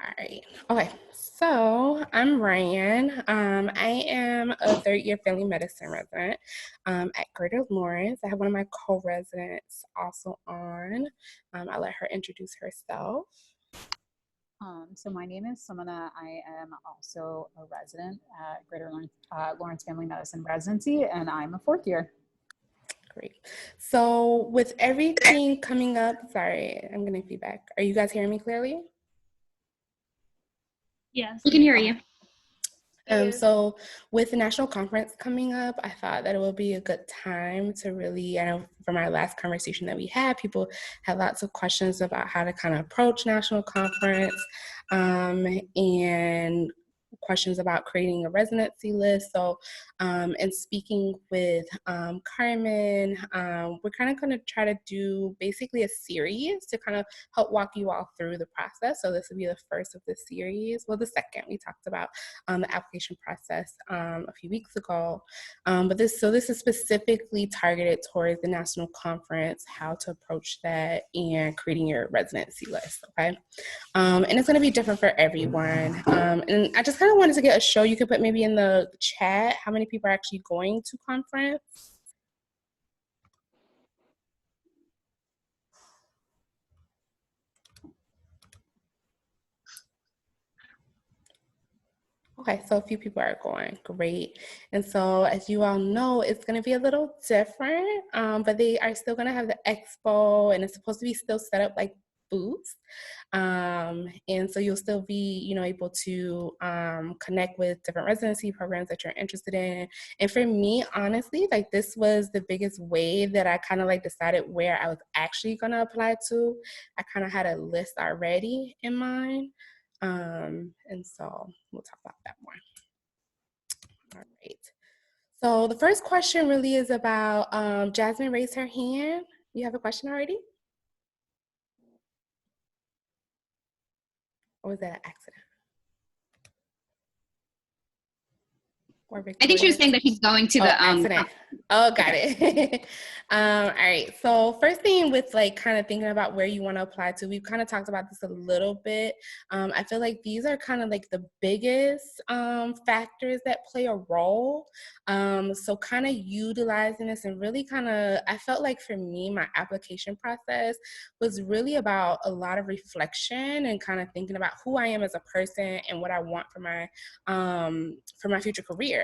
All right. Okay. So I'm Ryan. I am a third year family medicine resident at Greater Lawrence. I have one of my co-residents also on. I'll let her introduce herself. So my name is Samana. I am also a resident at Greater Lawrence Family Medicine Residency, and I'm a fourth year. Great. So with everything coming up, sorry, I'm getting feedback. Are you guys hearing me clearly? Yes, we can hear you. So with the national conference coming up, I thought that it would be a good time to really, I know from our last conversation that we had, people had lots of questions about how to kind of approach national conference and questions about creating a residency list. So, and speaking with Carmen, we're kind of going to try to do basically a series to kind of help walk you all through the process. So this will be the first of the series. Well, the second. We talked about the application process a few weeks ago. But this is specifically targeted towards the national conference, how to approach that, and creating your residency list, okay? And it's going to be different for everyone. And I just kind of wanted to get a show. You could put maybe in the chat how many people are actually going to conference. Okay, so a few people are going, great. And so as you all know, it's gonna be a little different, but they are still gonna have the expo and it's supposed to be still set up like booths. And so you'll still be, able to connect with different residency programs that you're interested in. And for me, honestly, like this was the biggest way that I kind of like decided where I was actually gonna apply to. I kind of had a list already in mind. And so we'll talk about that more. All right. So the first question really is about, Jasmine raised her hand. You have a question already? Or was that an accident? I think she was saying that she's going to the accident. Oh, got it. All right. So first thing with like kind of thinking about where you want to apply to, we've kind of talked about this a little bit. I feel like these are kind of like the biggest factors that play a role. So kind of utilizing this and really kind of, I felt like for me, my application process was really about a lot of reflection and kind of thinking about who I am as a person and what I want for my future career.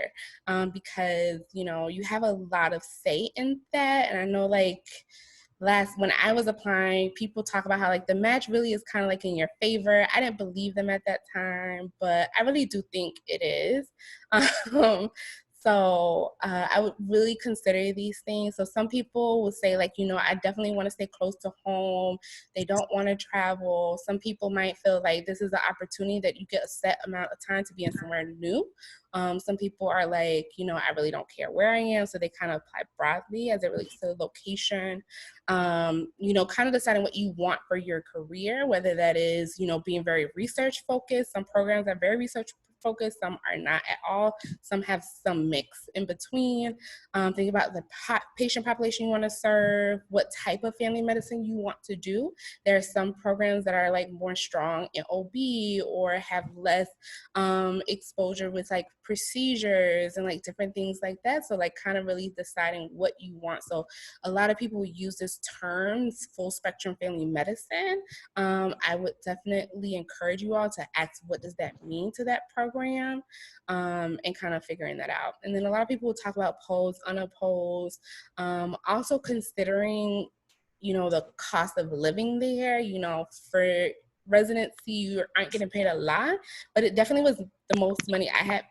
Because you have a lot of say in that. And I know like when I was applying, people talk about how like the match really is kind of like in your favor. I didn't believe them at that time, but I really do think it is. So I would really consider these things. So some people will say like, I definitely want to stay close to home. They don't want to travel. Some people might feel like this is an opportunity that you get a set amount of time to be in somewhere new. Some people are like, I really don't care where I am. So they kind of apply broadly as it relates to the location. Kind of deciding what you want for your career, whether that is, being very research focused. Some programs are very research focused, some are not at all, some have some mix in between. Think about the patient population you want to serve, what type of family medicine you want to do. There are some programs that are like more strong in OB or have less exposure with like procedures and like different things like that. So like kind of really deciding what you want. So a lot of people use this term full spectrum family medicine. I would definitely encourage you all to ask what does that mean to that program, and kind of figuring that out. And then a lot of people will talk about opposed, unopposed, also considering the cost of living there. For residency, you aren't getting paid a lot, but it definitely was the most money I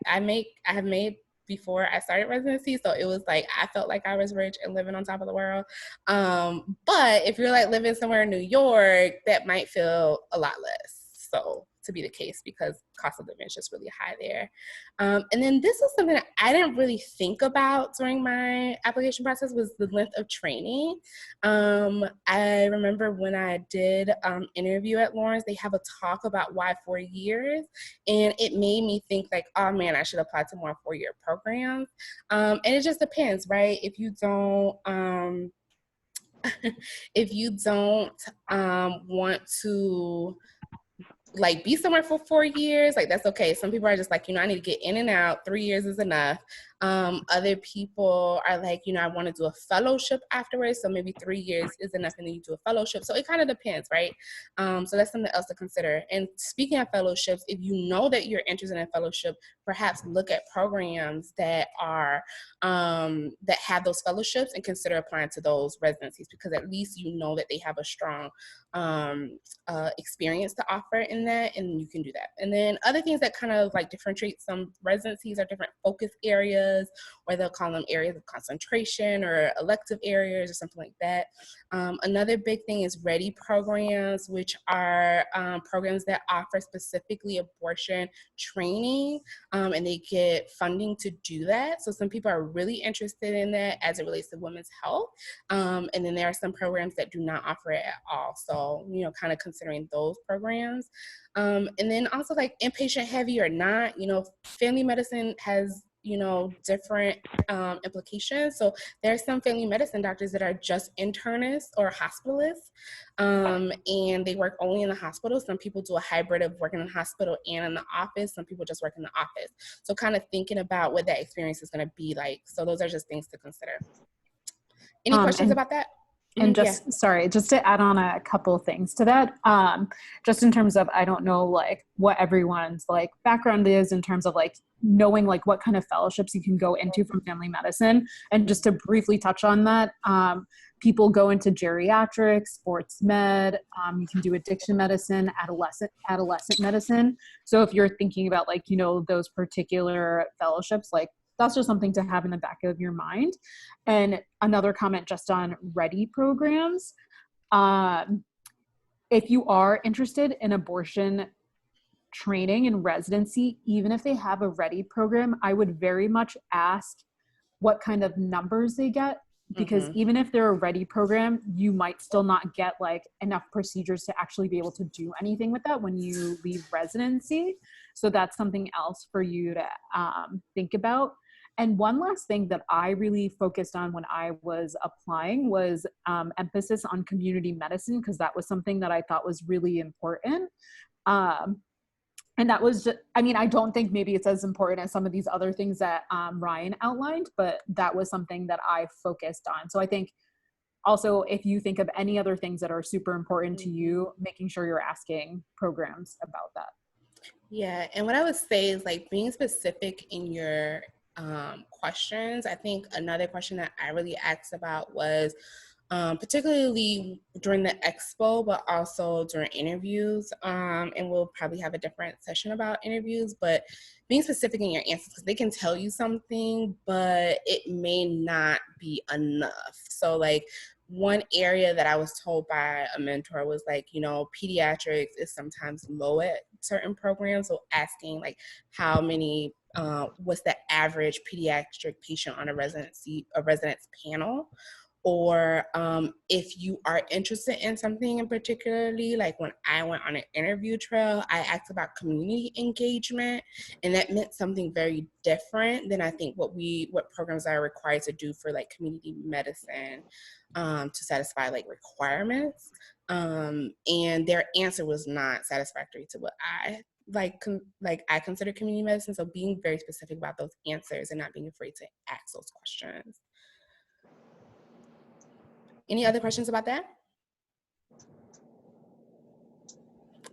have made before I started residency. So it was like I felt like I was rich and living on top of the world. But if you're like living somewhere in New York, that might feel a lot less. So to be the case because cost of living is just really high there. And then this is something that I didn't really think about during my application process was the length of training. I remember when I did interview at Lawrence, they have a talk about why 4 years, and it made me think like, oh man, I should apply to more 4-year programs. And it just depends, right? If you don't want to like be somewhere for 4 years, like that's okay. Some people are just like, I need to get in and out. 3 years is enough. Other people are like, I want to do a fellowship afterwards. So maybe 3 years is enough and then you do a fellowship. So it kind of depends, right? So that's something else to consider. And speaking of fellowships, if you know that you're interested in fellowship, perhaps look at programs that are, that have those fellowships and consider applying to those residencies, because at least you know that they have a strong experience to offer in that, and you can do that. And then other things that kind of like differentiate some residencies are different focus areas, or they'll call them areas of concentration or elective areas or something like that. Another big thing is READY programs, which are programs that offer specifically abortion training, and they get funding to do that. So some people are really interested in that as it relates to women's health. And then there are some programs that do not offer it at all. So, kind of considering those programs. And then also like inpatient heavy or not, family medicine has, different implications. So there are some family medicine doctors that are just internists or hospitalists, and they work only in the hospital. Some people do a hybrid of working in the hospital and in the office. Some people just work in the office. So kind of thinking about what that experience is going to be like. So those are just things to consider. Any questions about that? And just, sorry, just to add on a couple things to that, just in terms of, I don't know, like what everyone's like background is in terms of like knowing like what kind of fellowships you can go into from family medicine. And just to briefly touch on that, people go into geriatrics, sports med, you can do addiction medicine, adolescent medicine. So if you're thinking about like, those particular fellowships, like that's just something to have in the back of your mind. And another comment just on READY programs. If you are interested in abortion training and residency, even if they have a READY program, I would very much ask what kind of numbers they get, because even if they're a READY program, you might still not get like enough procedures to actually be able to do anything with that when you leave residency. So that's something else for you to think about. And one last thing that I really focused on when I was applying was emphasis on community medicine, because that was something that I thought was really important. And that was just, I don't think maybe it's as important as some of these other things that Ryan outlined, but that was something that I focused on. So I think also, if you think of any other things that are super important to you, making sure you're asking programs about that. Yeah, and what I would say is like being specific in your questions. I think another question that I really asked about was particularly during the expo, but also during interviews. And we'll probably have a different session about interviews, but being specific in your answers, because they can tell you something, but it may not be enough. So like one area that I was told by a mentor was like, pediatrics is sometimes low at certain programs. So asking like how many, what's the average pediatric patient on a residence panel? Or if you are interested in something in particularly, like when I went on an interview trail, I asked about community engagement, and that meant something very different than I think what programs are required to do for like community medicine to satisfy like requirements. And their answer was not satisfactory to what I I consider community medicine. So being very specific about those answers and not being afraid to ask those questions. Any other questions about that?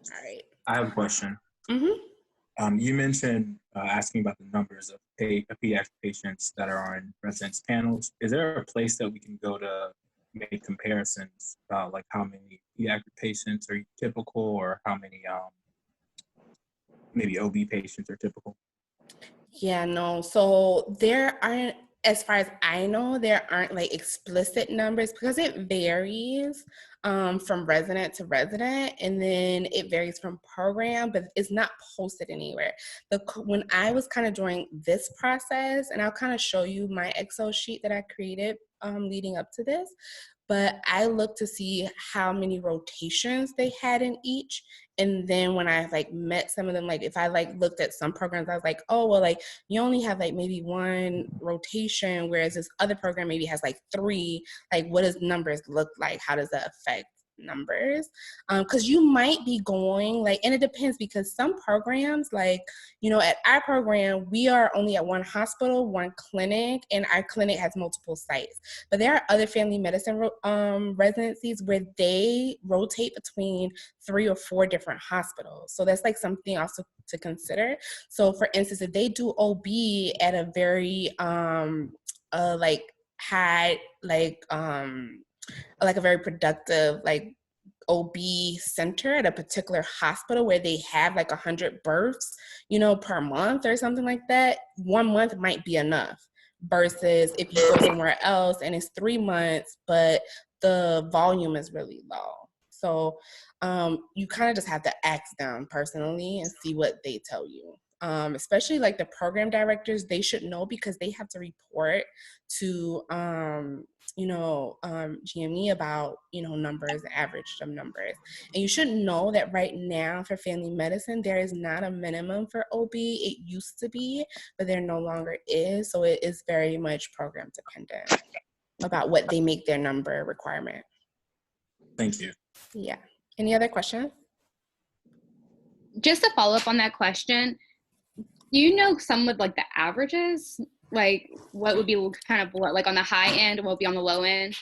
All right. I have a question. You mentioned asking about the numbers of pediatric patients that are on residence panels. Is there a place that we can go to make comparisons about like how many pediatric patients are typical, or how many maybe OB patients are typical? Yeah, no. So there aren't, as far as I know, there aren't like explicit numbers because it varies from resident to resident, and then it varies from program, but it's not posted anywhere. When I was kind of doing this process, and I'll kind of show you my Excel sheet that I created leading up to this, but I looked to see how many rotations they had in each. And then when I like met some of them, like if I like looked at some programs, I was like, oh, well, like you only have like maybe one rotation, whereas this other program maybe has like 3. Like what does numbers look like? How does that affect numbers, because you might be going like, and it depends, because some programs, like, you know, at our program, we are only at one hospital, one clinic, and our clinic has multiple sites. But there are other family medicine residencies where they rotate between 3 or 4 different hospitals. So that's like something also to consider. So for instance, if they do OB at a very like high, like a very productive like OB center at a particular hospital where they have like 100 births, you know, per month or something like that, 1 month might be enough. Versus if you go somewhere else and it's 3 months, but the volume is really low. So you kind of just have to ask them personally and see what they tell you. Especially like the program directors, they should know, because they have to report to GME about, you know, numbers, average of numbers. And you should know that right now for family medicine, there is not a minimum for OB. It used to be, but there no longer is. So it is very much program dependent about what they make their number requirement. Thank you. Yeah. Any other questions? Just to follow up on that question, do you know some of like the averages? Like what would be kind of like on the high end and what would be on the low end?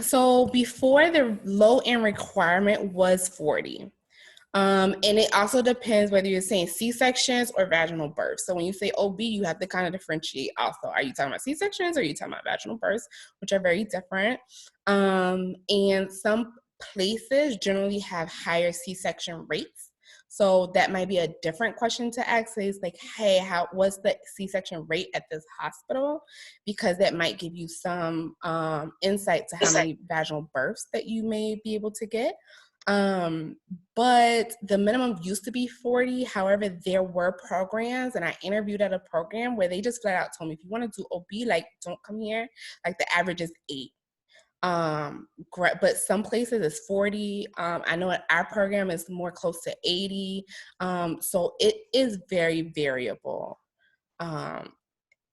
So before, the low end requirement was 40. And it also depends whether you're saying C-sections or vaginal births. So when you say OB, you have to kind of differentiate also. Are you talking about C-sections or are you talking about vaginal births, which are very different? And some places generally have higher C-section rates. So that might be a different question to ask, is like, hey, what's the C-section rate at this hospital? Because that might give you some insight to how many vaginal births that you may be able to get. But the minimum used to be 40. However, there were programs, and I interviewed at a program where they just flat out told me, if you want to do OB, like, don't come here. Like, the average is 8. But some places it's 40. I know at our program is more close to 80. So it is very variable.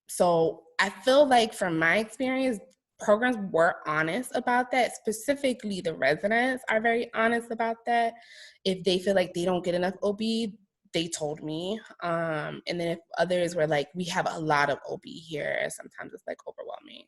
So I feel like from my experience, programs were honest about that. Specifically, the residents are very honest about that. If they feel like they don't get enough OB, they told me. And then if others were like, we have a lot of OB here, sometimes it's like overwhelming.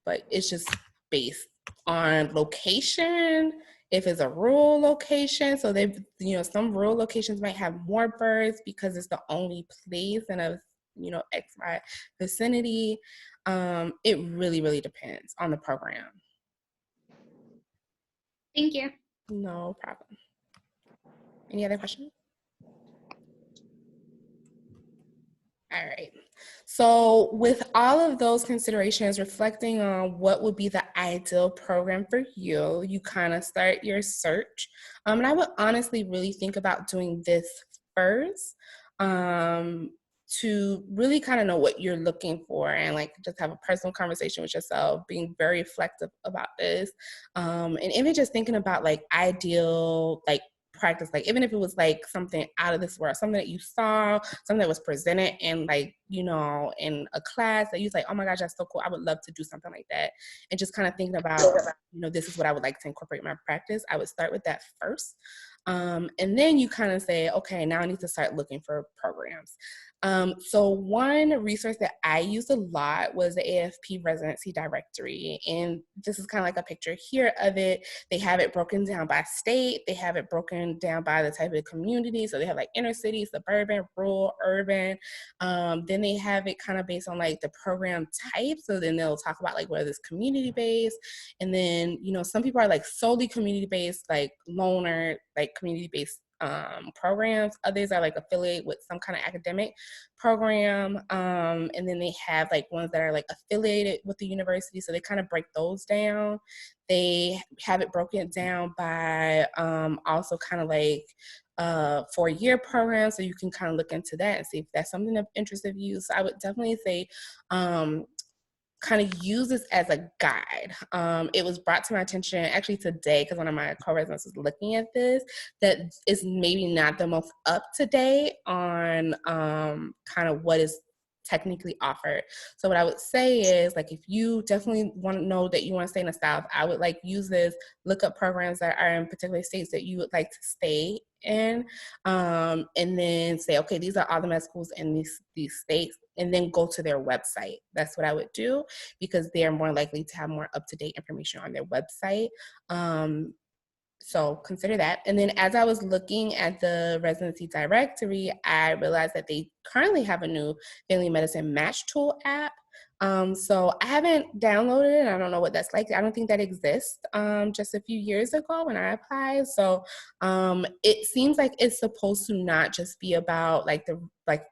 But it's just based on location, if it's a rural location. So they, you know, some rural locations might have more births because it's the only place in a, you know, XY vicinity. It really, really depends on the program. Thank you. No problem. Any other questions? All right. So with all of those considerations, reflecting on what would be the ideal program for you, you kind of start your search. And I would honestly really think about doing this first to really kind of know what you're looking for, and like just have a personal conversation with yourself, being very reflective about this. And even just thinking about like ideal, like practice, like even if it was like something out of this world, something that you saw, something that was presented in like, you know, in a class that you was like, oh my gosh, that's so cool, I would love to do something like that. And just kind of thinking about, you know, this is what I would like to incorporate in my practice. I would start with that first. And then you kind of say, okay, now I need to start looking for programs. So one resource that I used a lot was the AAFP residency directory. And this is kind of like a picture here of it. They have it broken down by state. They have it broken down by the type of community. So they have like inner city, suburban, rural, urban. Then they have it kind of based on like the program type. So then they'll talk about like whether it's community based. And then, you know, some people are like solely community based, like loner, like community based programs. Others are like affiliated with some kind of academic program. And then they have like ones that are like affiliated with the university. So they kind of break those down. They have it broken down by also kind of like 4-year program. So you can kind of look into that and see if that's something of interest of you. So I would definitely say kind of use this as a guide. It was brought to my attention actually today, because one of my co-residents was looking at this, that is maybe not the most up to date on kind of what is technically offered. So what I would say is, like, if you definitely want to know that you want to stay in the South, I would like use this, look up programs that are in particular states that you would like to stay in, and then say, okay, these are all the med schools in these states, and then go to their website. That's what I would do, because they're more likely to have more up-to-date information on their website. So consider that. And then as I was looking at the residency directory, I realized that they currently have a new family medicine match tool app. So I haven't downloaded it. I don't know what that's like. I don't think that exists just a few years ago when I applied. So it seems like it's supposed to not just be about like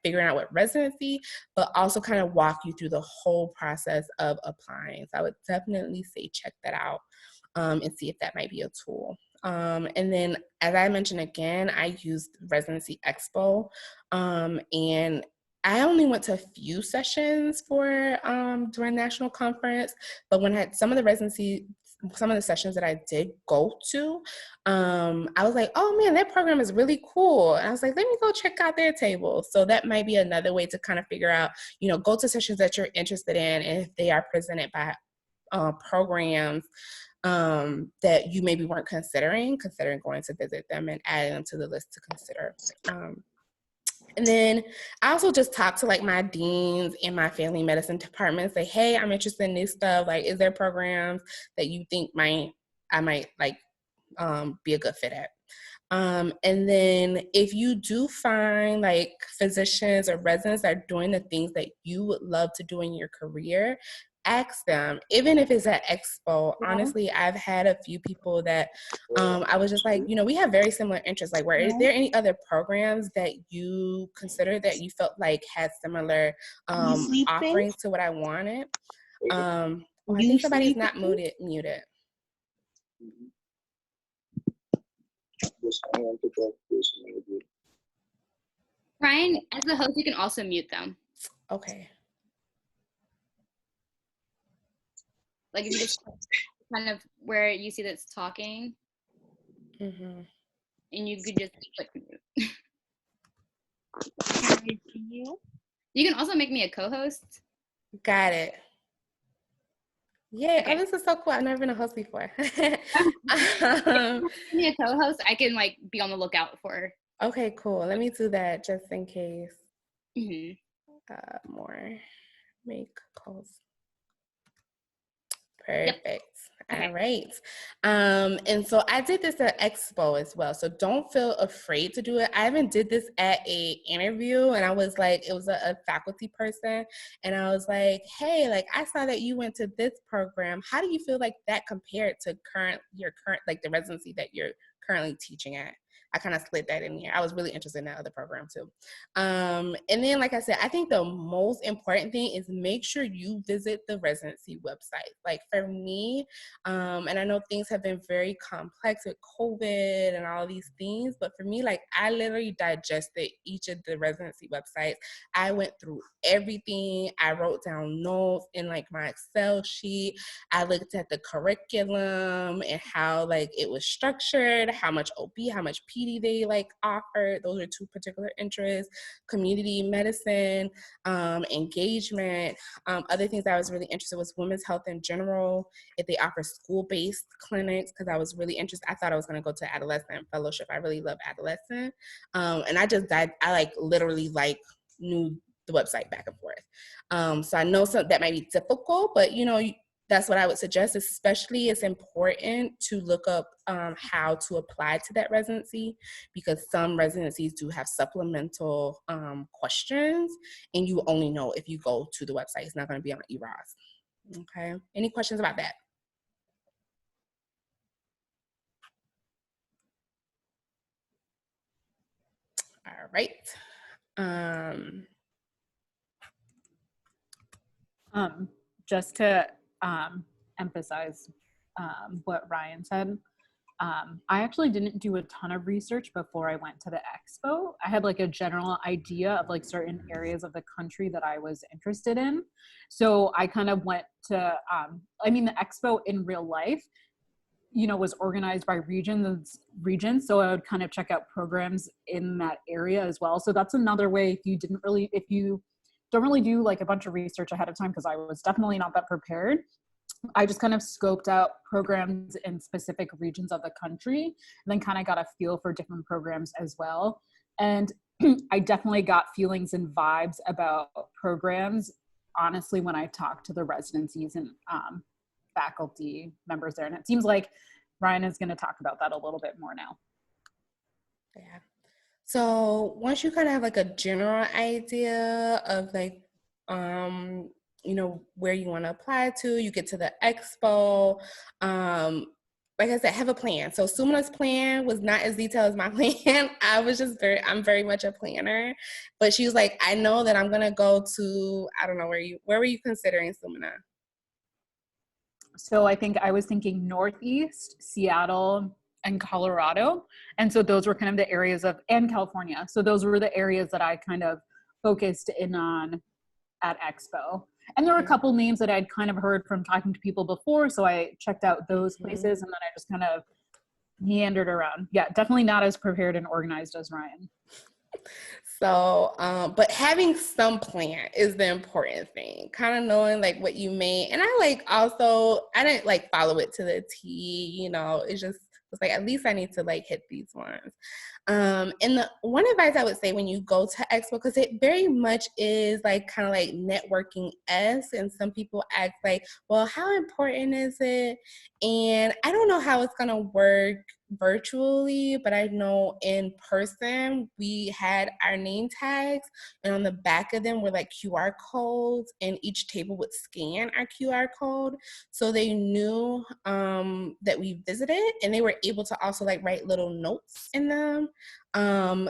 figuring out what residency, but also kind of walk you through the whole process of applying. So I would definitely say check that out and see if that might be a tool. And then, as I mentioned again, I used Residency Expo, and I only went to a few sessions for during national conference, but when I had some of the sessions that I did go to, I was like, oh man, that program is really cool. And I was like, let me go check out their table. So that might be another way to kind of figure out, go to sessions that you're interested in, and if they are presented by programs that you maybe weren't considering going to visit them and adding them to the list to consider. And then I also just talked to like my deans in my family medicine department, say, hey, I'm interested in this stuff. Like, is there programs that you think I might like be a good fit at? And then if you do find like physicians or residents that are doing the things that you would love to do in your career, ask them, even if it's at Expo. Honestly, I've had a few people that I was just like, we have very similar interests. Like, is there any other programs that you consider that you felt like had similar offerings to what I wanted? I think somebody's not muted. Ryan, as the host, you can also mute them. Okay. Like if you just kind of where you see that's talking, and you could just click mute. Can I see you? You can also make me a co-host. Got it. Yeah, okay. Oh, this is so cool. I've never been a host before. Me a co-host, I can like be on the lookout for. Okay, cool. Let me do that just in case. Mm-hmm. More make calls. Perfect. Yep. Okay. All right. And so I did this at Expo as well. So don't feel afraid to do it. I even did this at a interview, and I was like, it was a faculty person. And I was like, hey, like I saw that you went to this program. How do you feel like that compared to your current, like the residency that you're currently teaching at? I kind of slid that in here. I was really interested in that other program too. And then, like I said, I think the most important thing is make sure you visit the residency website. Like for me, and I know things have been very complex with COVID and all these things, but for me, like I literally digested each of the residency websites. I went through everything. I wrote down notes in like my Excel sheet. I looked at the curriculum and how like it was structured, how much OB, how much PD they like offered. Those are two particular interests. Community medicine, engagement. Other things that I was really interested in was women's health in general, if they offer school-based clinics, because I was really interested. I thought I was going to go to adolescent fellowship. I really love adolescent. And I like literally like knew the website back and forth. So I know that might be difficult, but that's what I would suggest. Especially it's important to look up how to apply to that residency, because some residencies do have supplemental questions, and you only know if you go to the website. It's not going to be on EROS. Okay. Any questions about that? All right. Just to emphasize what Ryan said, I actually didn't do a ton of research before I went to the expo. I had like a general idea of like certain areas of the country that I was interested in. So I kind of went to, the expo in real life, was organized by regions. So I would kind of check out programs in that area as well. So that's another way if you don't really do like a bunch of research ahead of time because I was definitely not that prepared. I just kind of scoped out programs in specific regions of the country and then kind of got a feel for different programs as well. And I definitely got feelings and vibes about programs, honestly, when I talked to the residencies and faculty members there. And it seems like Ryan is going to talk about that a little bit more now. Yeah. So once you kind of have like a general idea of like, you know, where you want to apply to, you get to the expo. Like I said, have a plan. So Sumina's plan was not as detailed as my plan. I'm very much a planner. But she was like, I know that I'm gonna go to, I don't know, where were you considering, Sumina? So I think I was thinking Northeast, Seattle, and Colorado. And so those were kind of the areas and California. So those were the areas that I kind of focused in on at Expo. And there were a couple names that I'd kind of heard from talking to people before. So I checked out those places and then I just kind of meandered around. Yeah, definitely not as prepared and organized as Ryan. So, but having some plan is the important thing. Kind of knowing like what you made. And I didn't like follow it to the T, you know, it's like, at least I need to like hit these ones. And the one advice I would say when you go to Expo, because it very much is like kind of like networking-esque, and some people ask like, well, how important is it? And I don't know how it's gonna work virtually, but I know in person we had our name tags, and on the back of them were like QR codes, and each table would scan our QR code, so they knew that we visited, and they were able to also like write little notes in them.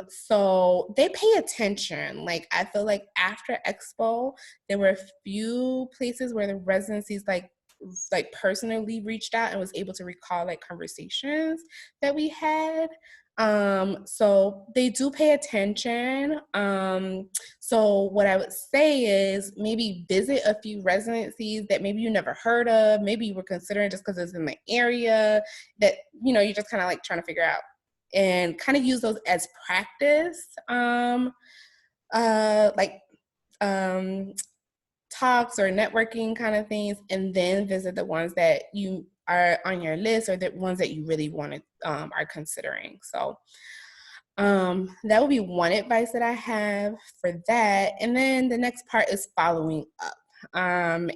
So they pay attention. Like I feel like after Expo, there were a few places where the residencies like personally reached out and was able to recall like conversations that we had. So they do pay attention. So what I would say is maybe visit a few residencies that maybe you never heard of, maybe you were considering just because it's in the area that, you know, you're just kind of like trying to figure out, and kind of use those as practice. Talks or networking kind of things, and then visit the ones that you are on your list or the ones that you really want to are considering. So that would be one advice that I have for that. And then the next part is following up. And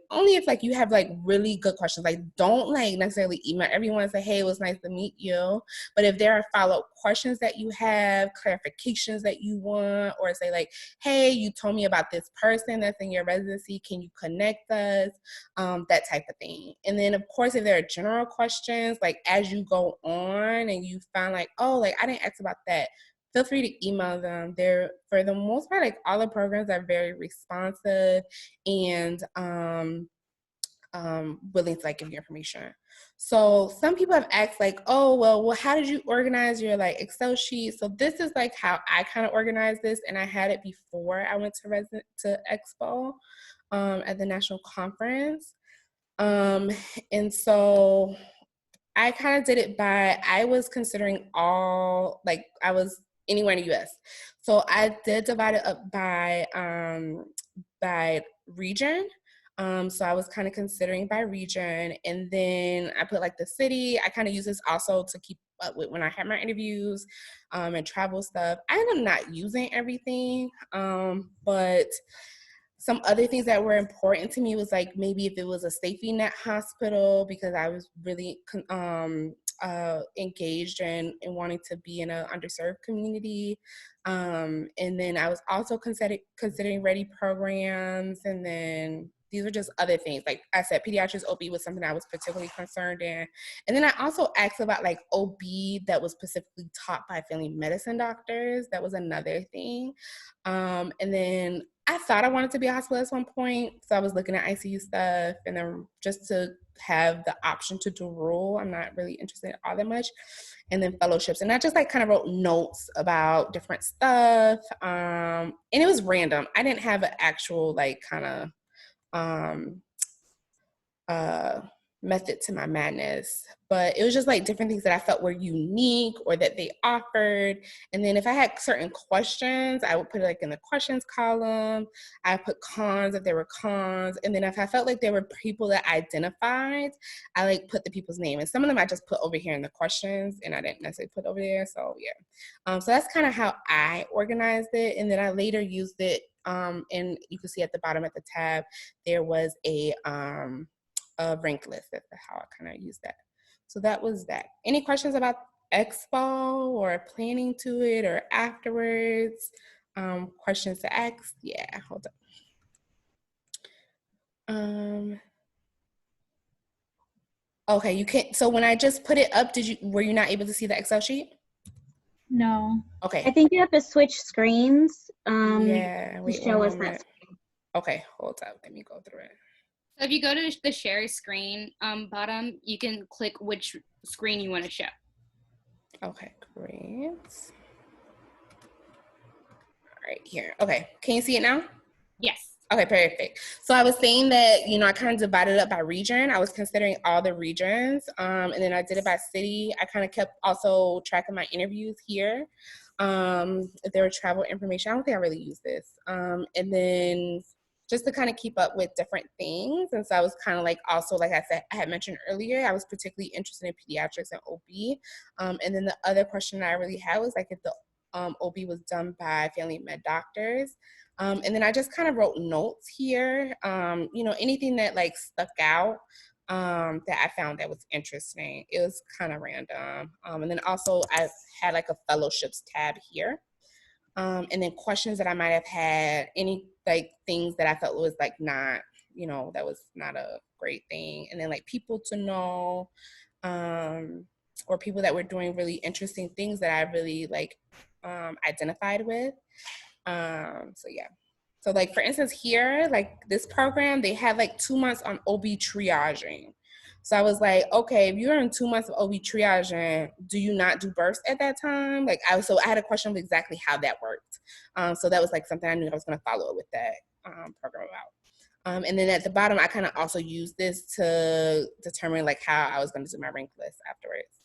only if like you have like really good questions, like don't like necessarily email everyone and say, hey, it was nice to meet you. But if there are follow-up questions that you have, clarifications that you want, or say like, hey, you told me about this person that's in your residency, can you connect us? That type of thing. And then of course, if there are general questions, like as you go on and you find like, oh, like I didn't ask about that, feel free to email them. They're, for the most part, like all the programs are very responsive and willing to like give you information. So some people have asked like, oh, well, how did you organize your like Excel sheet? So this is like how I kind of organized this, and I had it before I went to Expo at the national conference. And so I kind of did it by, I was considering all, like I was anywhere in the US. So I did divide it up by region. So I was kind of considering by region, and then I put like the city. I kind of use this also to keep up with when I had my interviews and travel stuff. I ended up not using everything, but some other things that were important to me was like maybe if it was a safety net hospital, because I was really engaged in wanting to be in an underserved community. And then I was also considering ready programs. And then these were just other things. Like I said, pediatrics OB was something I was particularly concerned in. And then I also asked about like OB that was specifically taught by family medicine doctors. That was another thing. And then I thought I wanted to be a hospital at one point. So I was looking at ICU stuff, and then just to have the option to do rural, I'm not really interested in all that much. And then fellowships. And I just like kind of wrote notes about different stuff. And it was random. I didn't have an actual like kind of, method to my madness, but it was just like different things that I felt were unique or that they offered. And then if I had certain questions, I would put it like in the questions column. I put cons if there were cons. And then if I felt like there were people that I identified, I like put the people's name. And some of them I just put over here in the questions and I didn't necessarily put over there. So yeah. So that's kind of how I organized it. And then I later used it. And you can see at the bottom at the tab, there was a rank list. That's how I kind of use that. So that was that. Any questions about Expo or planning to it or afterwards? Questions to ask? Yeah, hold on. Okay, you can't. So when I just put it up, were you not able to see the Excel sheet? No. Okay. I think you have to switch screens. Yeah. Wait, to show us that. Okay, hold up. Let me go through it. So if you go to the share screen bottom, you can click which screen you want to show. Okay, great. All right, here. Okay, can you see it now? Yes. Okay, perfect. So I was saying that, I kind of divided up by region. I was considering all the regions, and then I did it by city. I kind of kept also track of my interviews here. If there were travel information, I don't think I really used this. And then just to kind of keep up with different things. And so I was kind of like, also, like I said, I had mentioned earlier, I was particularly interested in pediatrics and OB. And then the other question I really had was like if the OB was done by family med doctors. And then I just kind of wrote notes here, anything that like stuck out that I found that was interesting. It was kind of random. And then also I had like a fellowships tab here. And then questions that I might have had, any like things that I felt was like not, that was not a great thing. And then like people to know, or people that were doing really interesting things that I really like identified with. So yeah. So like for instance here, like this program, they had like 2 months on OB triaging. So I was like, okay, if you're in 2 months of OB triaging, do you not do births at that time? So I had a question of exactly how that worked. So that was like something I knew I was going to follow up with that program about. And then at the bottom, I kind of also used this to determine like how I was going to do my rank list afterwards.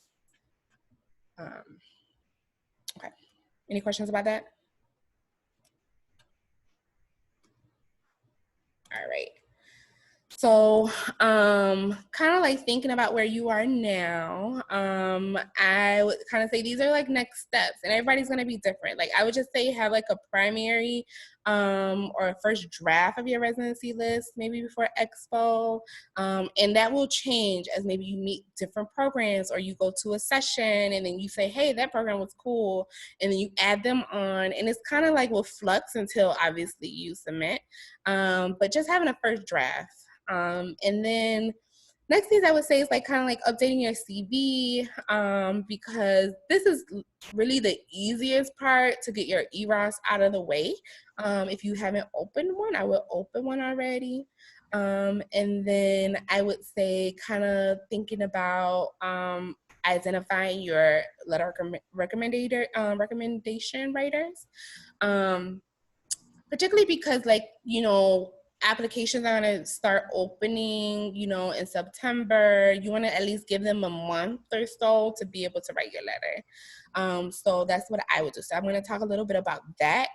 Okay. Any questions about that? All right. So kind of like thinking about where you are now, I would kind of say these are like next steps and everybody's going to be different. Like I would just say have like a primary or a first draft of your residency list maybe before Expo, and that will change as maybe you meet different programs or you go to a session and then you say, hey, that program was cool, and then you add them on, and it's kind of like will flux until obviously you submit, but just having a first draft. And then next things I would say is like kind of like updating your CV, because this is really the easiest part to get your EROS out of the way. If you haven't opened one, I will open one already. And then I would say kind of thinking about identifying your letter recommendation writers, particularly because like, applications are going to start opening, in September. You want to at least give them a month or so to be able to write your letter. So that's what I would do. So I'm going to talk a little bit about that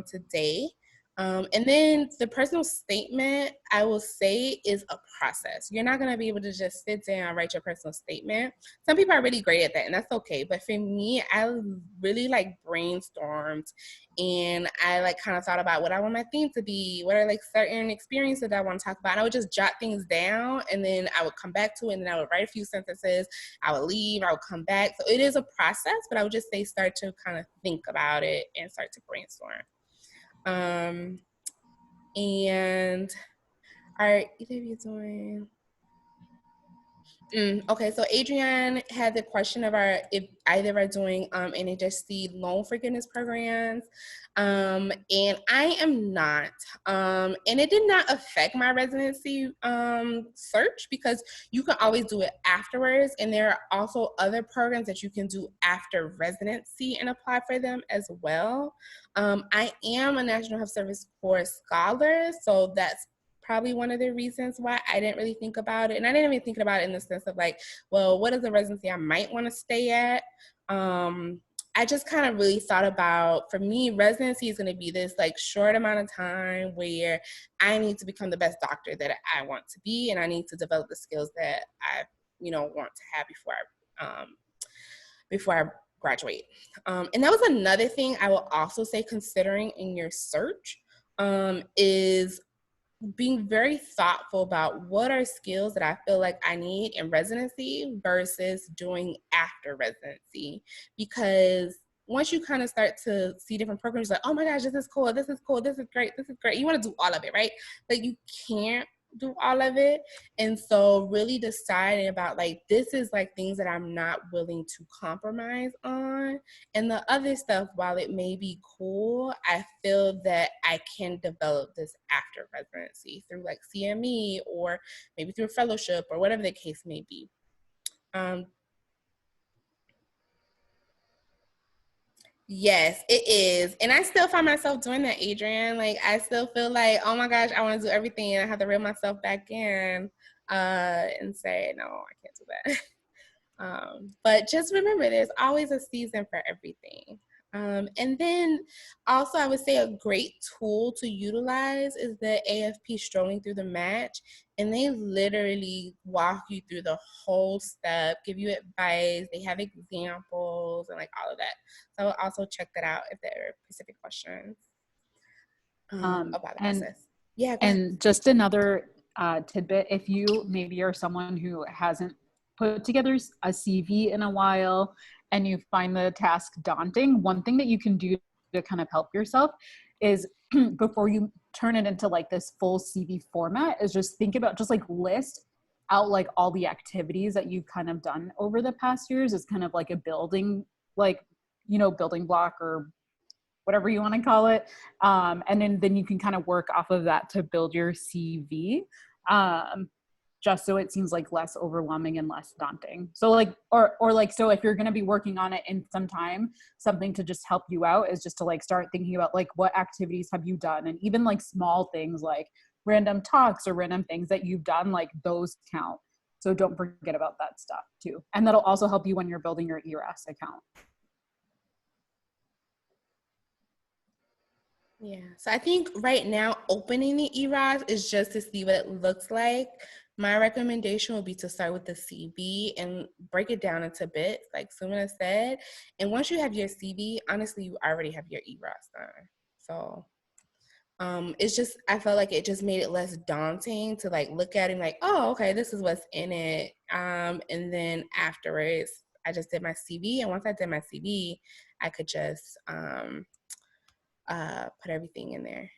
today. And then the personal statement, I will say, is a process. You're not going to be able to just sit down and write your personal statement. Some people are really great at that, and that's okay. But for me, I really like brainstormed, and I like kind of thought about what I want my theme to be, what are like certain experiences that I want to talk about. And I would just jot things down, and then I would come back to it, and then I would write a few sentences. I would leave, I would come back. So it is a process, but I would just say start to kind of think about it and start to brainstorm. And are either of you doing? Okay, so Adrienne had the question of if either are doing NHSC loan forgiveness programs, and I am not, and it did not affect my residency search because you can always do it afterwards, and there are also other programs that you can do after residency and apply for them as well. I am a National Health Service Corps scholar, so that's probably one of the reasons why I didn't really think about it. And I didn't even think about it in the sense of like, well, what is the residency I might want to stay at? I just kind of really thought about, for me, residency is going to be this like short amount of time where I need to become the best doctor that I want to be, and I need to develop the skills that I, want to have before I graduate. And that was another thing I will also say, considering in your search, is being very thoughtful about what are skills that I feel like I need in residency versus doing after residency. Because once you kind of start to see different programs, like, oh my gosh, this is cool, this is cool, this is great, this is great. You want to do all of it, right? But you can't do all of it. And so really deciding about like, this is like things that I'm not willing to compromise on. And the other stuff, while it may be cool, I feel that I can develop this after residency through like CME or maybe through a fellowship or whatever the case may be. Yes, it is. And I still find myself doing that, Adrian. Like, I still feel like, oh my gosh, I want to do everything. And I have to reel myself back in and say, no, I can't do that. But just remember, there's always a season for everything. And then also, I would say a great tool to utilize is the AAFP Strolling Through the Match. And they literally walk you through the whole step, give you advice. They have examples and like all of that. So I will also check that out if there are specific questions about the process. Yeah. And just another tidbit, if you maybe are someone who hasn't put together a CV in a while and you find the task daunting, one thing that you can do to kind of help yourself is before you turn it into like this full CV format is just think about, just like list out like all the activities that you've kind of done over the past years as kind of like a building, like, building block or whatever you want to call it. And then you can kind of work off of that to build your CV. Just so it seems like less overwhelming and less daunting. So like, or like, so if you're going to be working on it in some time, something to just help you out is just to like start thinking about like, what activities have you done? And even like small things like random talks or random things that you've done, like those count. So don't forget about that stuff too. And that'll also help you when you're building your ERAS account. Yeah, so I think right now opening the ERAS is just to see what it looks like. My recommendation would be to start with the CV and break it down into bits, like Sumina said. And once you have your CV, honestly, you already have your ERAS done. So it's just, I felt like it just made it less daunting to like look at it and like, oh, okay, this is what's in it. And then afterwards, I just did my CV. And once I did my CV, I could just put everything in there.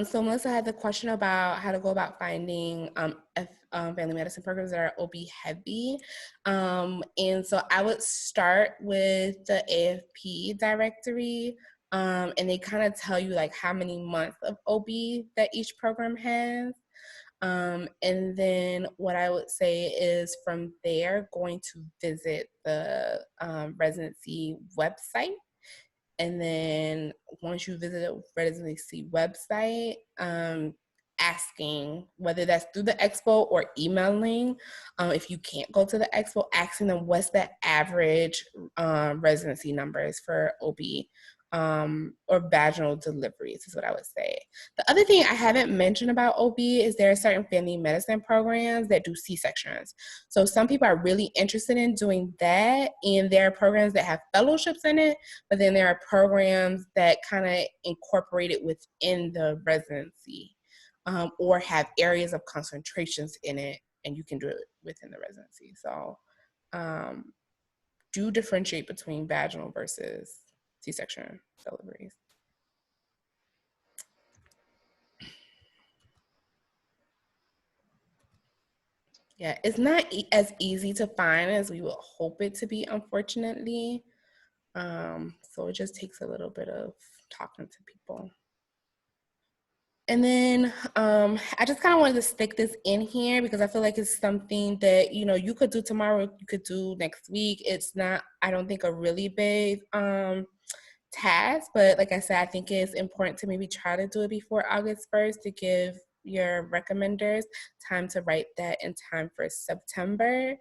So Melissa had the question about how to go about finding family medicine programs that are OB heavy. And so I would start with the AAFP directory, and they kind of tell you like how many months of OB that each program has. And then what I would say is from there, going to visit the residency website. And then once you visit a residency website, asking whether that's through the expo or emailing, if you can't go to the expo, asking them what's the average residency numbers for OB or vaginal deliveries is what I would say. The other thing I haven't mentioned about OB is there are certain family medicine programs that do C-sections. So some people are really interested in doing that, and there are programs that have fellowships in it, but then there are programs that kind of incorporate it within the residency or have areas of concentrations in it, and you can do it within the residency. So do differentiate between vaginal versus C-section deliveries. Yeah, it's not as easy to find as we would hope it to be, unfortunately. So it just takes a little bit of talking to people. And then I just kind of wanted to stick this in here because I feel like it's something that, you could do tomorrow, you could do next week. It's not, I don't think, a really big task, but like I said, I think it's important to maybe try to do it before August 1st to give your recommenders time to write that in time for September.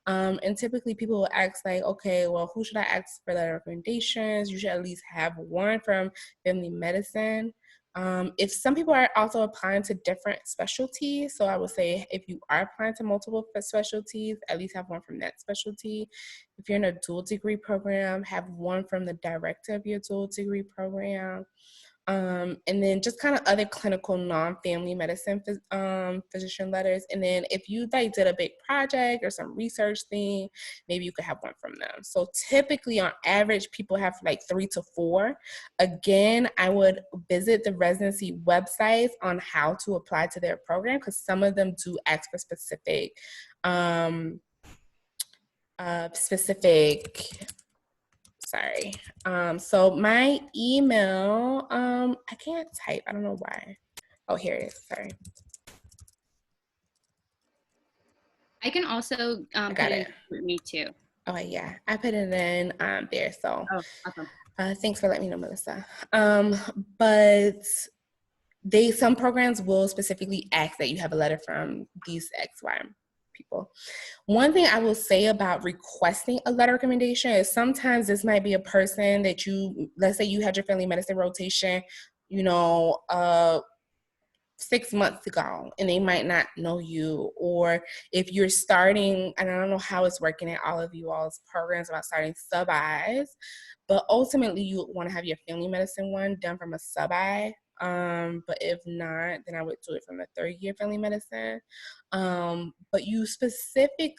And typically people will ask like, okay, well, who should I ask for the recommendations? You should at least have one from family medicine. If some people are also applying to different specialties, so I would say if you are applying to multiple specialties, at least have one from that specialty. If you're in a dual degree program, have one from the director of your dual degree program. And then just kind of other clinical non-family medicine physician letters. And then if you like did a big project or some research thing, maybe you could have one from them. So typically on average, people have like 3 to 4. Again, I would visit the residency websites on how to apply to their program because some of them do ask for specific sorry. So my email, I can't type. I don't know why. Oh, here it is. Sorry. I can also I got it. Me too. Oh, yeah. I put it in there. So Oh, awesome. Thanks for letting me know, Melissa. But some programs will specifically ask that you have a letter from these XY people. One thing I will say about requesting a letter recommendation is sometimes this might be a person that let's say you had your family medicine rotation, 6 months ago, and they might not know you. Or if you're starting, and I don't know how it's working in all of you all's programs about starting sub-Is, but ultimately you want to have your family medicine one done from a sub-I. But if not, then I would do it from the 3rd year family medicine. But you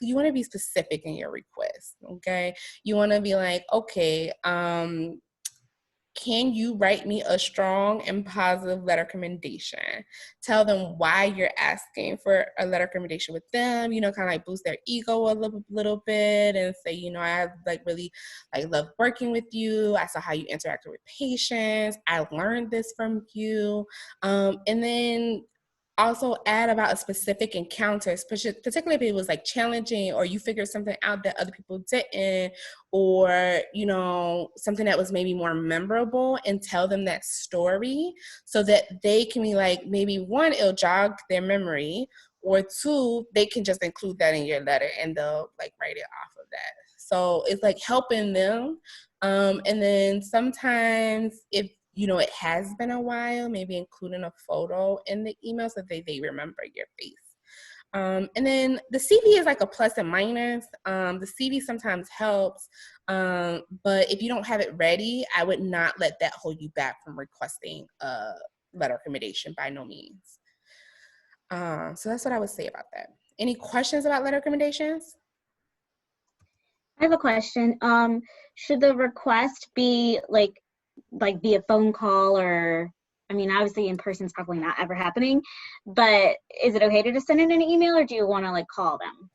want to be specific in your request, okay? You want to be like, okay, can you write me a strong and positive letter recommendation? Tell them why you're asking for a letter recommendation with them, kind of like boost their ego a little bit and say, I really love working with you. I saw how you interacted with patients. I learned this from you. And then also add about a specific encounter, particularly if it was challenging or you figured something out that other people didn't, or something that was maybe more memorable, and tell them that story so that they can be maybe one, it'll jog their memory, or 2, they can just include that in your letter and they'll write it off of that. So it's helping them. And then sometimes if it has been a while, maybe including a photo in the email so that they remember your face. And then the CV is a plus and minus. The CV sometimes helps, but if you don't have it ready, I would not let that hold you back from requesting a letter recommendation, by no means. So that's what I would say about that. Any questions about letter recommendations? I have a question. Should the request be like via phone call, or obviously in person is probably not ever happening, but is it okay to just send it in an email, or do you want to call them?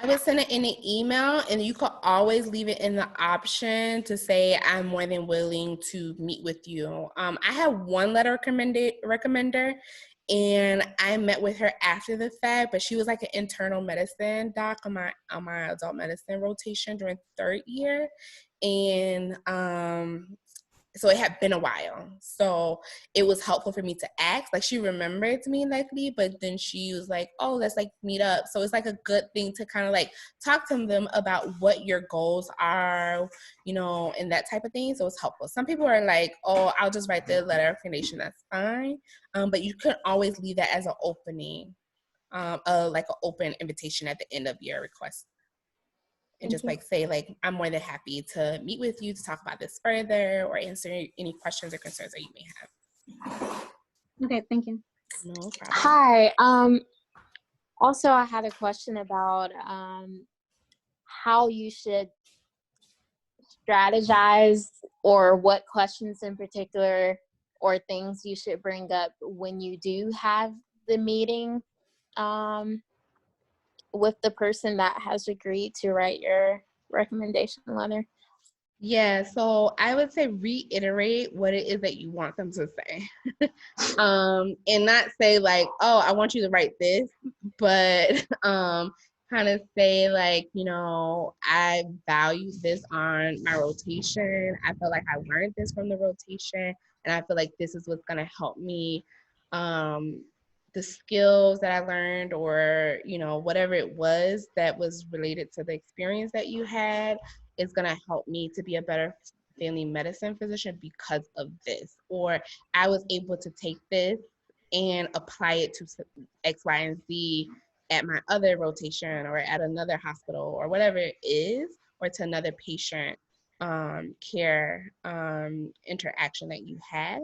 I would send it in an email, and you could always leave it in the option to say, I'm more than willing to meet with you. I have one letter recommender, and I met with her after the fact, but she was an internal medicine doc on my adult medicine rotation during 3rd year. And so it had been a while. So it was helpful for me to ask. She remembered me likely, but then she was like, oh, let's meet up. So it's a good thing to kind of talk to them about what your goals are, and that type of thing. So it's helpful. Some people are oh, I'll just write the letter of recommendation. That's fine. But you could always leave that as an opening, an open invitation at the end of your request. And just say I'm more than happy to meet with you to talk about this further or answer any questions or concerns that you may have. Okay, thank you. No problem. Hi. Also, I had a question about how you should strategize, or what questions in particular or things you should bring up when you do have the meeting with the person that has agreed to write your recommendation letter. Yeah, so I would say reiterate what it is that you want them to say. And not say oh, I want you to write this, but kind of say like, I value this on my rotation. I feel like I learned this from the rotation, and I feel like this is what's going to help me, the skills that I learned, or whatever it was that was related to the experience that you had, is going to help me to be a better family medicine physician because of this. Or I was able to take this and apply it to X, Y, and Z at my other rotation or at another hospital or whatever it is, or to another patient care interaction that you had.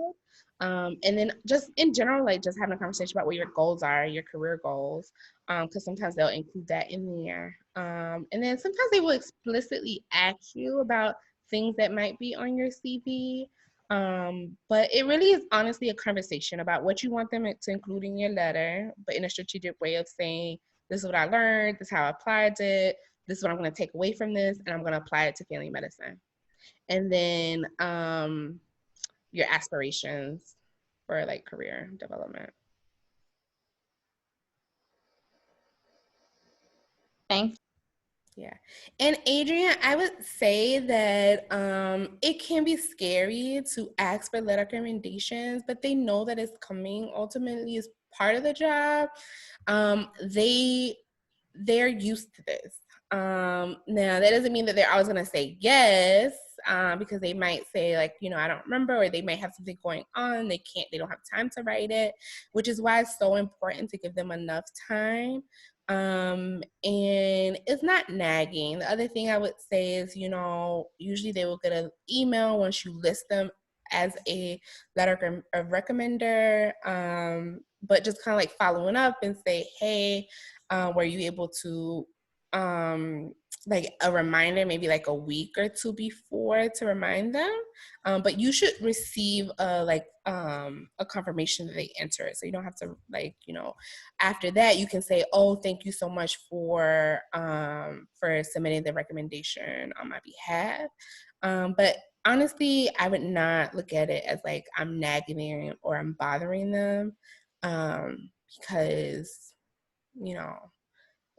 And then just in general, like just having a conversation about what your goals are, your career goals, because sometimes they'll include that in there. And then sometimes they will explicitly ask you about things that might be on your CV. But it really is honestly a conversation about what you want them to include in your letter, but in a strategic way of saying, this is what I learned, this is how I applied it, this is what I'm going to take away from this, and I'm going to apply it to family medicine. And then your aspirations for like career development. Thanks. Yeah. And Adrian, I would say that it can be scary to ask for letter recommendations, but they know that it's coming ultimately as part of the job. They're used to this. Now that doesn't mean that they're always going to say yes, because they might say like, I don't remember, or they might have something going on. They don't have time to write it, which is why it's so important to give them enough time. And it's not nagging. The other thing I would say is, usually they will get an email once you list them as a letter of recommender, but just kind of like following up and say, hey, were you able to like a reminder, maybe like a week or two before, to remind them, but you should receive a confirmation that they enter it, so you don't have to after that you can say, oh, thank you so much for submitting the recommendation on my behalf. But honestly, I would not look at it as like I'm nagging them or I'm bothering them, because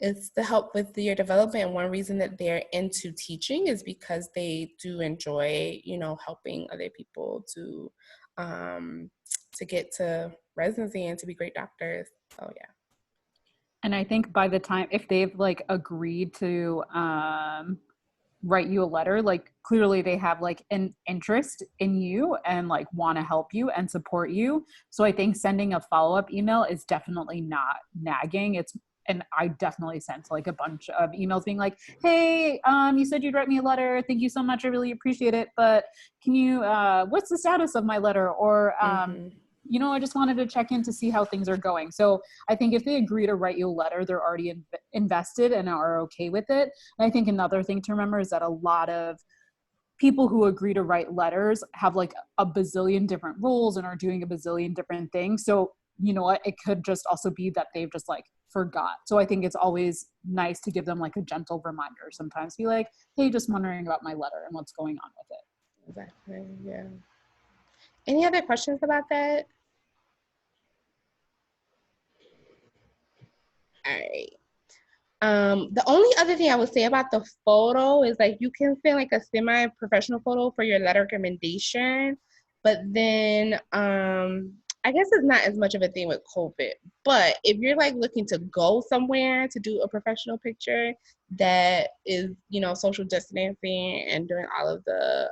it's to help with your development. And one reason that they're into teaching is because they do enjoy, helping other people to get to residency and to be great doctors. So yeah. And I think by the time, if they've like agreed to write you a letter, like clearly they have like an interest in you and like want to help you and support you. So I think sending a follow-up email is definitely not nagging. And I definitely sent like a bunch of emails being like, hey, you said you'd write me a letter. Thank you so much. I really appreciate it. But can you, what's the status of my letter? Or, I just wanted to check in to see how things are going. So I think if they agree to write you a letter, they're already invested and are okay with it. And I think another thing to remember is that a lot of people who agree to write letters have like a bazillion different roles and are doing a bazillion different things. So you know what, it could just also be that they've just like forgot. So I think it's always nice to give them like a gentle reminder. Sometimes be like, hey, just wondering about my letter and what's going on with it. Exactly. Yeah. Any other questions about that? All right. The only other thing I would say about the photo is like you can send like a semi-professional photo for your letter recommendation, but then I guess it's not as much of a thing with COVID. But if you're like looking to go somewhere to do a professional picture that is, social distancing and doing all of the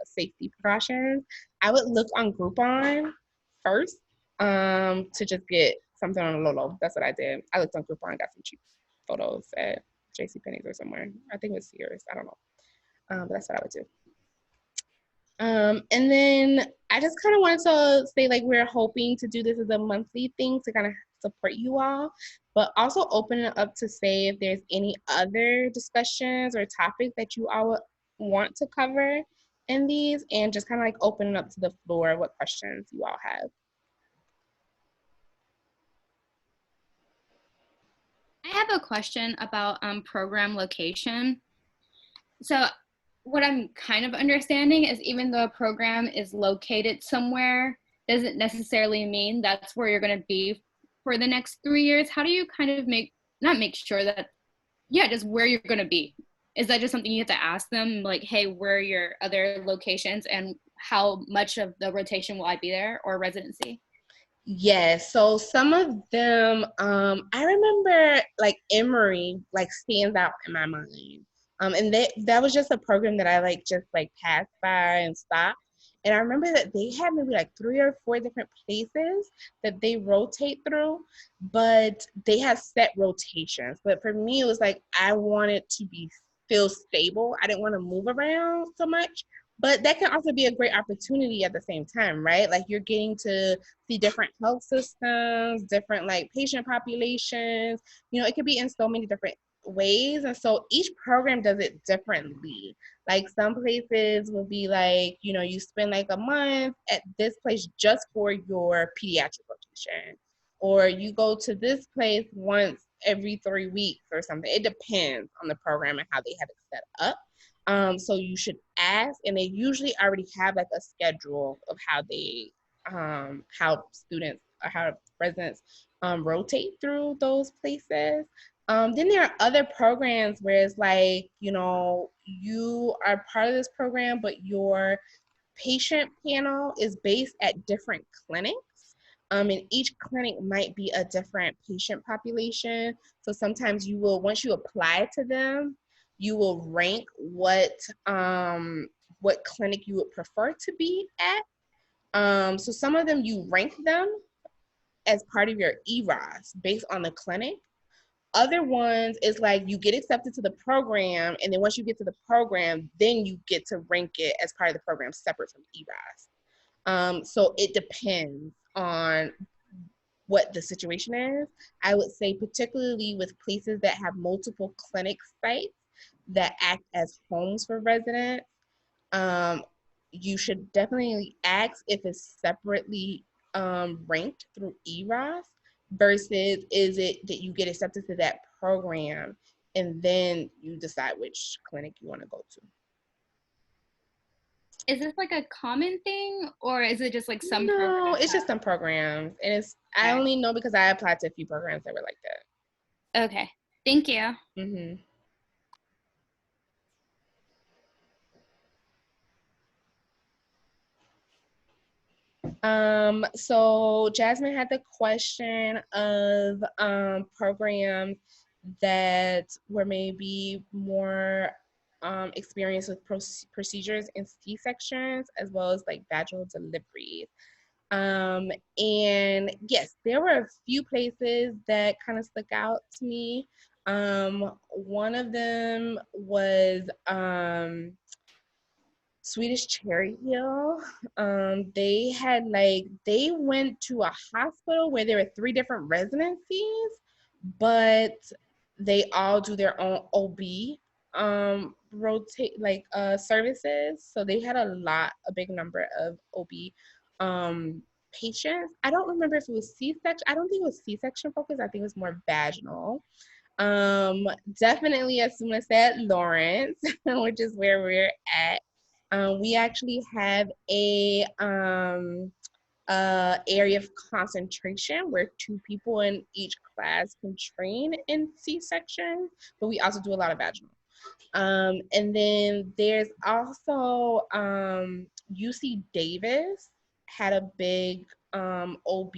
safety precautions, I would look on Groupon first to just get something on a low. That's what I did. I looked on Groupon and got some cheap photos at JCPenney's or somewhere. I think it was Sears. I don't know. But that's what I would do. And then I just kind of wanted to say, like, we're hoping to do this as a monthly thing to kind of support you all, but also open it up to say if there's any other discussions or topics that you all want to cover in these, and just kind of like open it up to the floor what questions you all have. I have a question about program location. So what I'm kind of understanding is even though a program is located somewhere, doesn't necessarily mean that's where you're going to be for the next 3 years. How do you kind of not make sure that yeah, just where you're going to be. Is that just something you have to ask them? Like, hey, where are your other locations and how much of the rotation will I be there or residency? Yes, so some of them, I remember like Emory like stands out in my mind. And that was just a program that I like just like passed by and stopped. And I remember that they had maybe like 3 or 4 different places that they rotate through, but they had set rotations. But for me, it was like I wanted to feel stable. I didn't want to move around so much. But that can also be a great opportunity at the same time, right? Like you're getting to see different health systems, different like patient populations. You know, it could be in so many different ways. And so each program does it differently. Like some places will be like, you know, you spend like a month at this place just for your pediatric rotation. Or you go to this place once every 3 weeks or something. It depends on the program and how they have it set up. So you should ask, and they usually already have like a schedule of how students or how residents rotate through those places. Then there are other programs where it's like, you know, you are part of this program, but your patient panel is based at different clinics. And each clinic might be a different patient population. So sometimes you will, once you apply to them, you will rank what clinic you would prefer to be at. So some of them you rank them as part of your EROS based on the clinic. Other ones is like you get accepted to the program, and then once you get to the program, then you get to rank it as part of the program separate from EROS. So it depends on what the situation is. I would say particularly with places that have multiple clinic sites that act as homes for residents, you should definitely ask if it's separately ranked through EROS versus is it that you get accepted to that program and then you decide which clinic you want to go to. Is this like a common thing or is it just like some No, programs? it's just some programs. And I only know because I applied to a few programs that were like that. Okay. Thank you. Mm-hmm. So Jasmine had the question of programs that were maybe more experienced with procedures and C-sections as well as like vaginal deliveries. And yes, there were a few places that kind of stuck out to me. One of them was Swedish Cherry Hill. They went to a hospital where there were 3 different residencies, but they all do their own OB services. So they had a big number of OB patients. I don't remember if it was C-section. I don't think it was C-section focused. I think it was more vaginal. Definitely, as Suna said, Lawrence, which is where we're at. We actually have a area of concentration where 2 people in each class can train in C-section, but we also do a lot of vaginal. And then there's also UC Davis had a big OB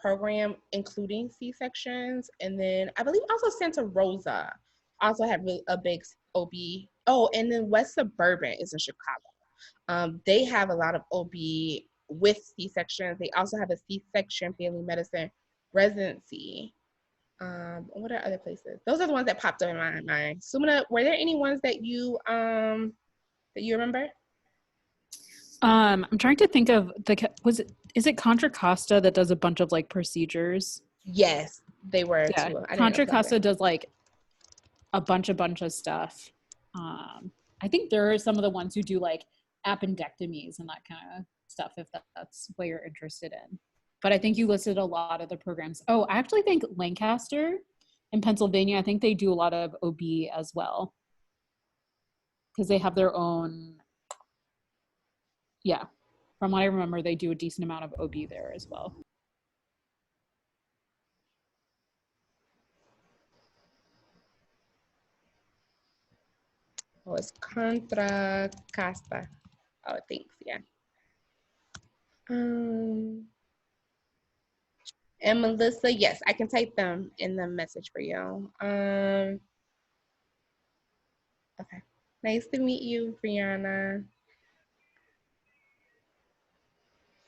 program including C-sections, and then I believe also Santa Rosa also had a big OB. Oh, and then West Suburban is in Chicago. They have a lot of OB with C-sections. They also have a C-section family medicine residency. What are other places? Those are the ones that popped up in my mind. Sumina, were there any ones that you remember? I'm trying to think of is it Contra Costa that does a bunch of like procedures? Yes, they were too. Contra Costa does like a bunch of stuff. I think there are some of the ones who do like appendectomies and that kind of stuff if that's what you're interested in. But I think you listed a lot of the programs. Oh, I actually think Lancaster in Pennsylvania, I think they do a lot of OB as well. Because they have their own, yeah. From what I remember, they do a decent amount of OB there as well. Oh, it's Contra Costa. Oh, thanks. Yeah. And Melissa, yes, I can type them in the message for you. Okay. Nice to meet you, Brianna.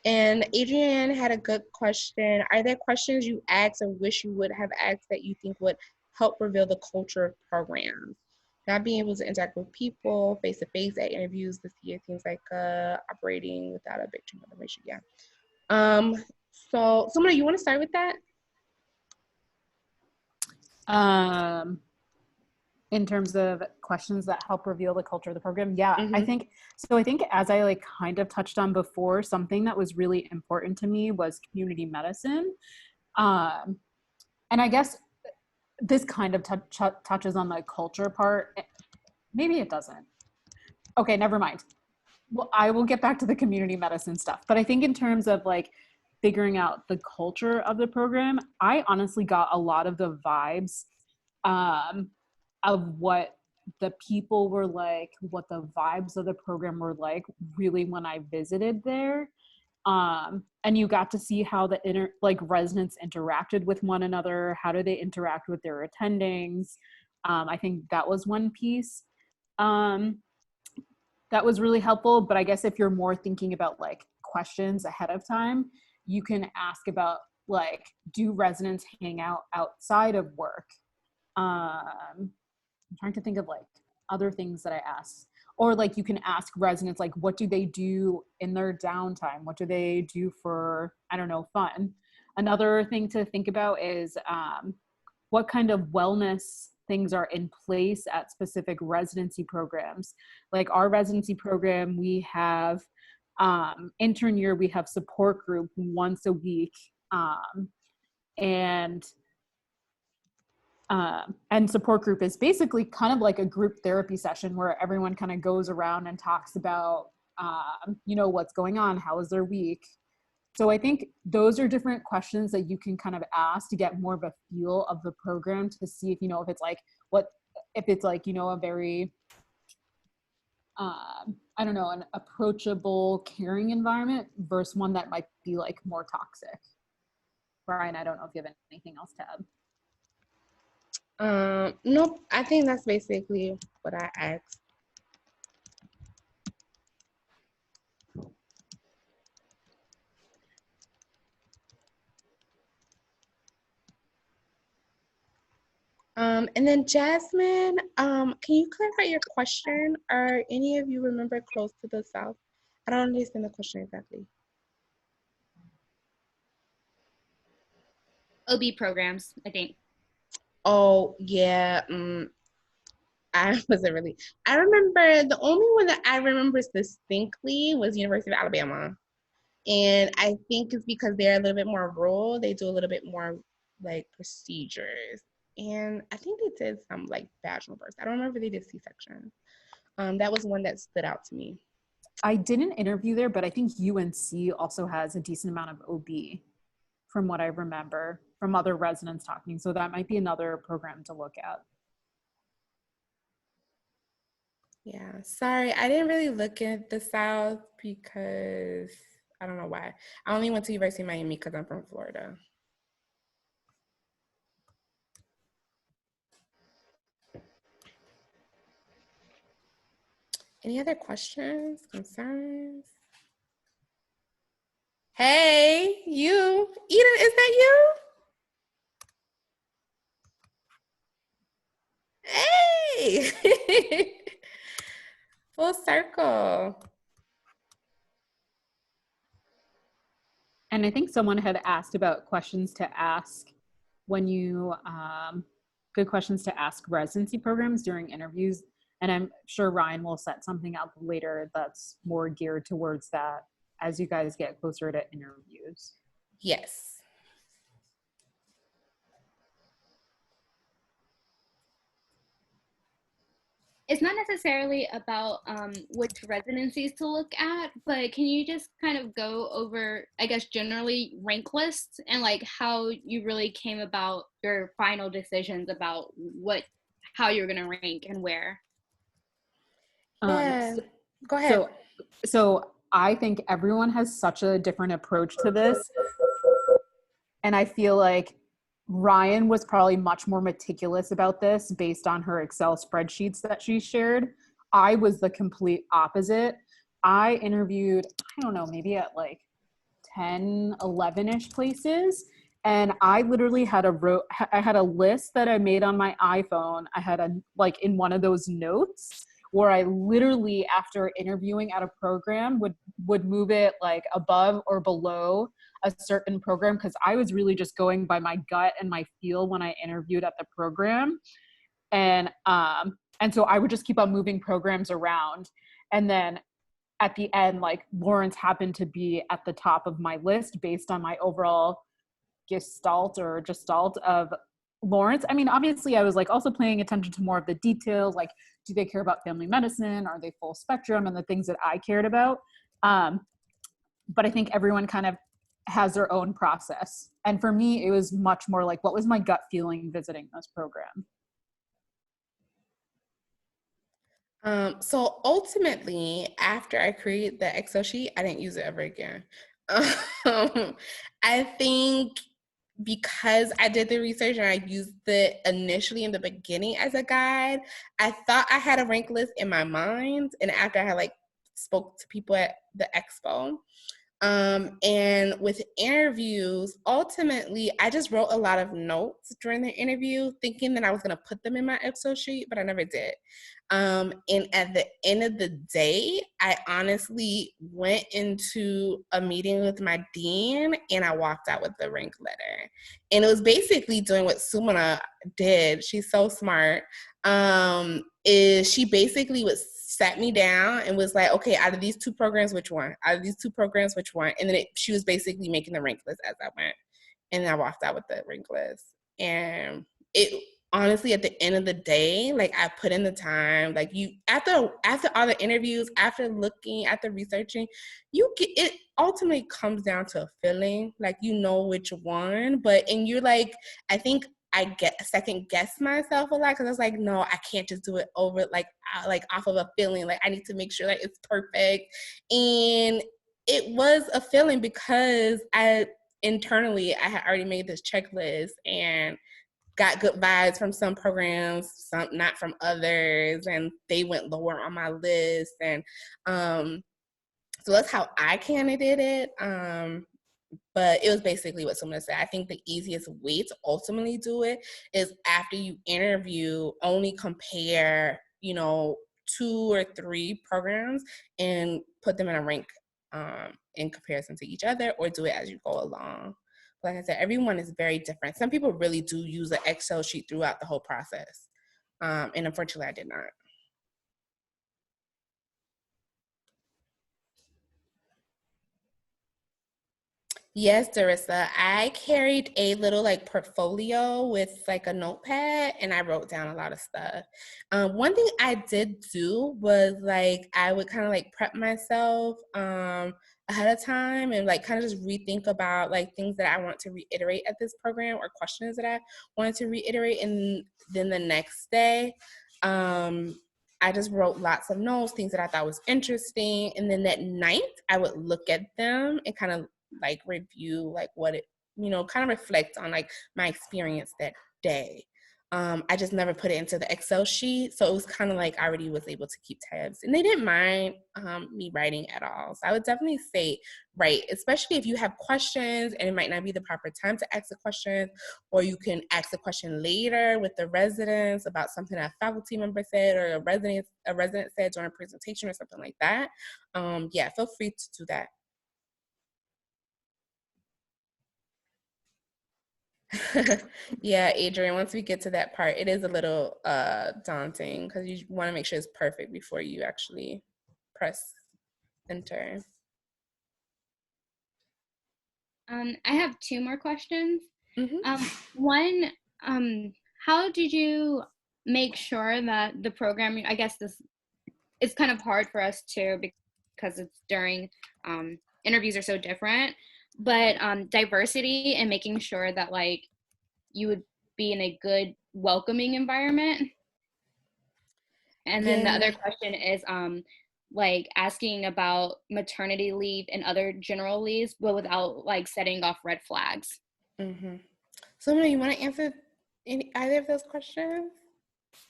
And Adrienne had a good question. Are there questions you asked or wish you would have asked that you think would help reveal the culture of programs? Not being able to interact with people face-to-face at interviews to see if things like operating without a big chunk of information. Yeah. So Simona, you want to start with that? In terms of questions that help reveal the culture of the program, yeah, Mm-hmm. I think as I like kind of touched on before, something that was really important to me was community medicine. And I guess this kind of touches on the culture part. Maybe it doesn't. Okay, never mind. Well, I will get back to the community medicine stuff. But I think in terms of like figuring out the culture of the program, I honestly got a lot of the vibes of what the people were like, what the vibes of the program were like, really when I visited there. And you got to see how the residents interacted with one another. How do they interact with their attendings? I think that was one piece that was really helpful. But I guess if you're more thinking about like questions ahead of time, you can ask about like, do residents hang out outside of work? I'm trying to think of like other things that I asked. Or like you can ask residents, like, what do they do in their downtime? What do they do for, I don't know, fun? Another thing to think about is what kind of wellness things are in place at specific residency programs. Like our residency program, we have intern year, we have support group once a week. And support group is basically kind of like a group therapy session where everyone kind of goes around and talks about, what's going on, how was their week. So I think those are different questions that you can kind of ask to get more of a feel of the program, to see if, if it's like, a very, an approachable, caring environment versus one that might be like more toxic. Brian, I don't know if you have anything else to add. Nope, I think that's basically what I asked. And then Jasmine, can you clarify your question? Are any of you remember close to the South? I don't understand the question exactly. OB programs, I think. Oh, yeah. I wasn't really. I remember the only one that I remember distinctly was University of Alabama. And I think it's because they're a little bit more rural. They do a little bit more like procedures. And I think they did some like vaginal births. I don't remember if they did C-section. That was one that stood out to me. I didn't interview there, but I think UNC also has a decent amount of OB from what I remember from other residents talking. So that might be another program to look at. Yeah, sorry. I didn't really look at the South because I don't know why. I only went to University of Miami because I'm from Florida. Any other questions, concerns? Hey, you. Eden, is that you? Hey. Full circle. And I think someone had asked about questions to ask when you, good questions to ask residency programs during interviews. And I'm sure Ryan will set something up later that's more geared towards that as you guys get closer to interviews. Yes. It's not necessarily about which residencies to look at, but can you just kind of go over, I guess, generally rank lists and like how you really came about your final decisions about how you're going to rank and where? Yeah. Go ahead. So I think everyone has such a different approach to this. And I feel like Ryan was probably much more meticulous about this based on her Excel spreadsheets that she shared. I was the complete opposite. I interviewed, I don't know, maybe at like 10, 11-ish places. And I literally had a list that I made on my iPhone. I had like in one of those notes where I literally, after interviewing at a program, would move it like above or below a certain program, because I was really just going by my gut and my feel when I interviewed at the program. And so I would just keep on moving programs around. And then at the end, like Lawrence happened to be at the top of my list based on my overall gestalt of Lawrence. I mean, obviously I was like also paying attention to more of the details, like do they care about family medicine? Are they full spectrum? And the things that I cared about. But I think everyone kind of has their own process. And for me, it was much more like, what was my gut feeling visiting this program? So ultimately, after I created the Excel sheet, I didn't use it ever again. I think because I did the research and I used it initially in the beginning as a guide, I thought I had a rank list in my mind. And after I had like spoke to people at the expo, and with interviews, ultimately, I just wrote a lot of notes during the interview, thinking that I was going to put them in my Excel sheet, but I never did. And at the end of the day, I honestly went into a meeting with my dean and I walked out with the rank letter. And it was basically doing what Sumana did. She's so smart. Is she basically sat me down and was like, okay, out of these two programs, which one? Out of these two programs, which one? And then she was basically making the rank list as I went. And I walked out with the rank list. And it honestly, at the end of the day, like I put in the time, like you, after all the interviews, after looking, after researching, it ultimately comes down to a feeling, like you know which one, and you're like, I think I get second guess myself a lot because I was like, no, I can't just do it over like off of a feeling. Like I need to make sure that it's perfect. And it was a feeling because internally I had already made this checklist and got good vibes from some programs, some not from others, and they went lower on my list. And so that's how I kind of did it. But it was basically what someone said. I think the easiest way to ultimately do it is after you interview, only compare, 2 or 3 programs and put them in a rank in comparison to each other, or do it as you go along. Like I said, everyone is very different. Some people really do use an Excel sheet throughout the whole process. And unfortunately, I did not. Yes, Darissa. I carried a little like portfolio with like a notepad and I wrote down a lot of stuff. One thing I did do was like I would kind of like prep myself ahead of time and like kind of just rethink about like things that I want to reiterate at this program or questions that I wanted to reiterate. And then the next day, I just wrote lots of notes, things that I thought was interesting. And then that night I would look at them and kind of like review like what it, kind of reflect on like my experience that day. I just never put it into the Excel sheet. So it was kind of like I already was able to keep tabs and they didn't mind me writing at all. So I would definitely say write, especially if you have questions and it might not be the proper time to ask the question, or you can ask the question later with the residents about something a faculty member said or a resident said during a presentation or something like that. Yeah, feel free to do that. Yeah, Adrian, once we get to that part, it is a little daunting because you want to make sure it's perfect before you actually press enter. I have 2 more questions. Mm-hmm. One, how did you make sure that the program, I guess this is kind of hard for us too because it's during interviews are so different, but diversity and making sure that like you would be in a good welcoming environment. And then the other question is like asking about maternity leave and other general leaves, but without like setting off red flags. Mm-hmm. So, you want to answer either of those questions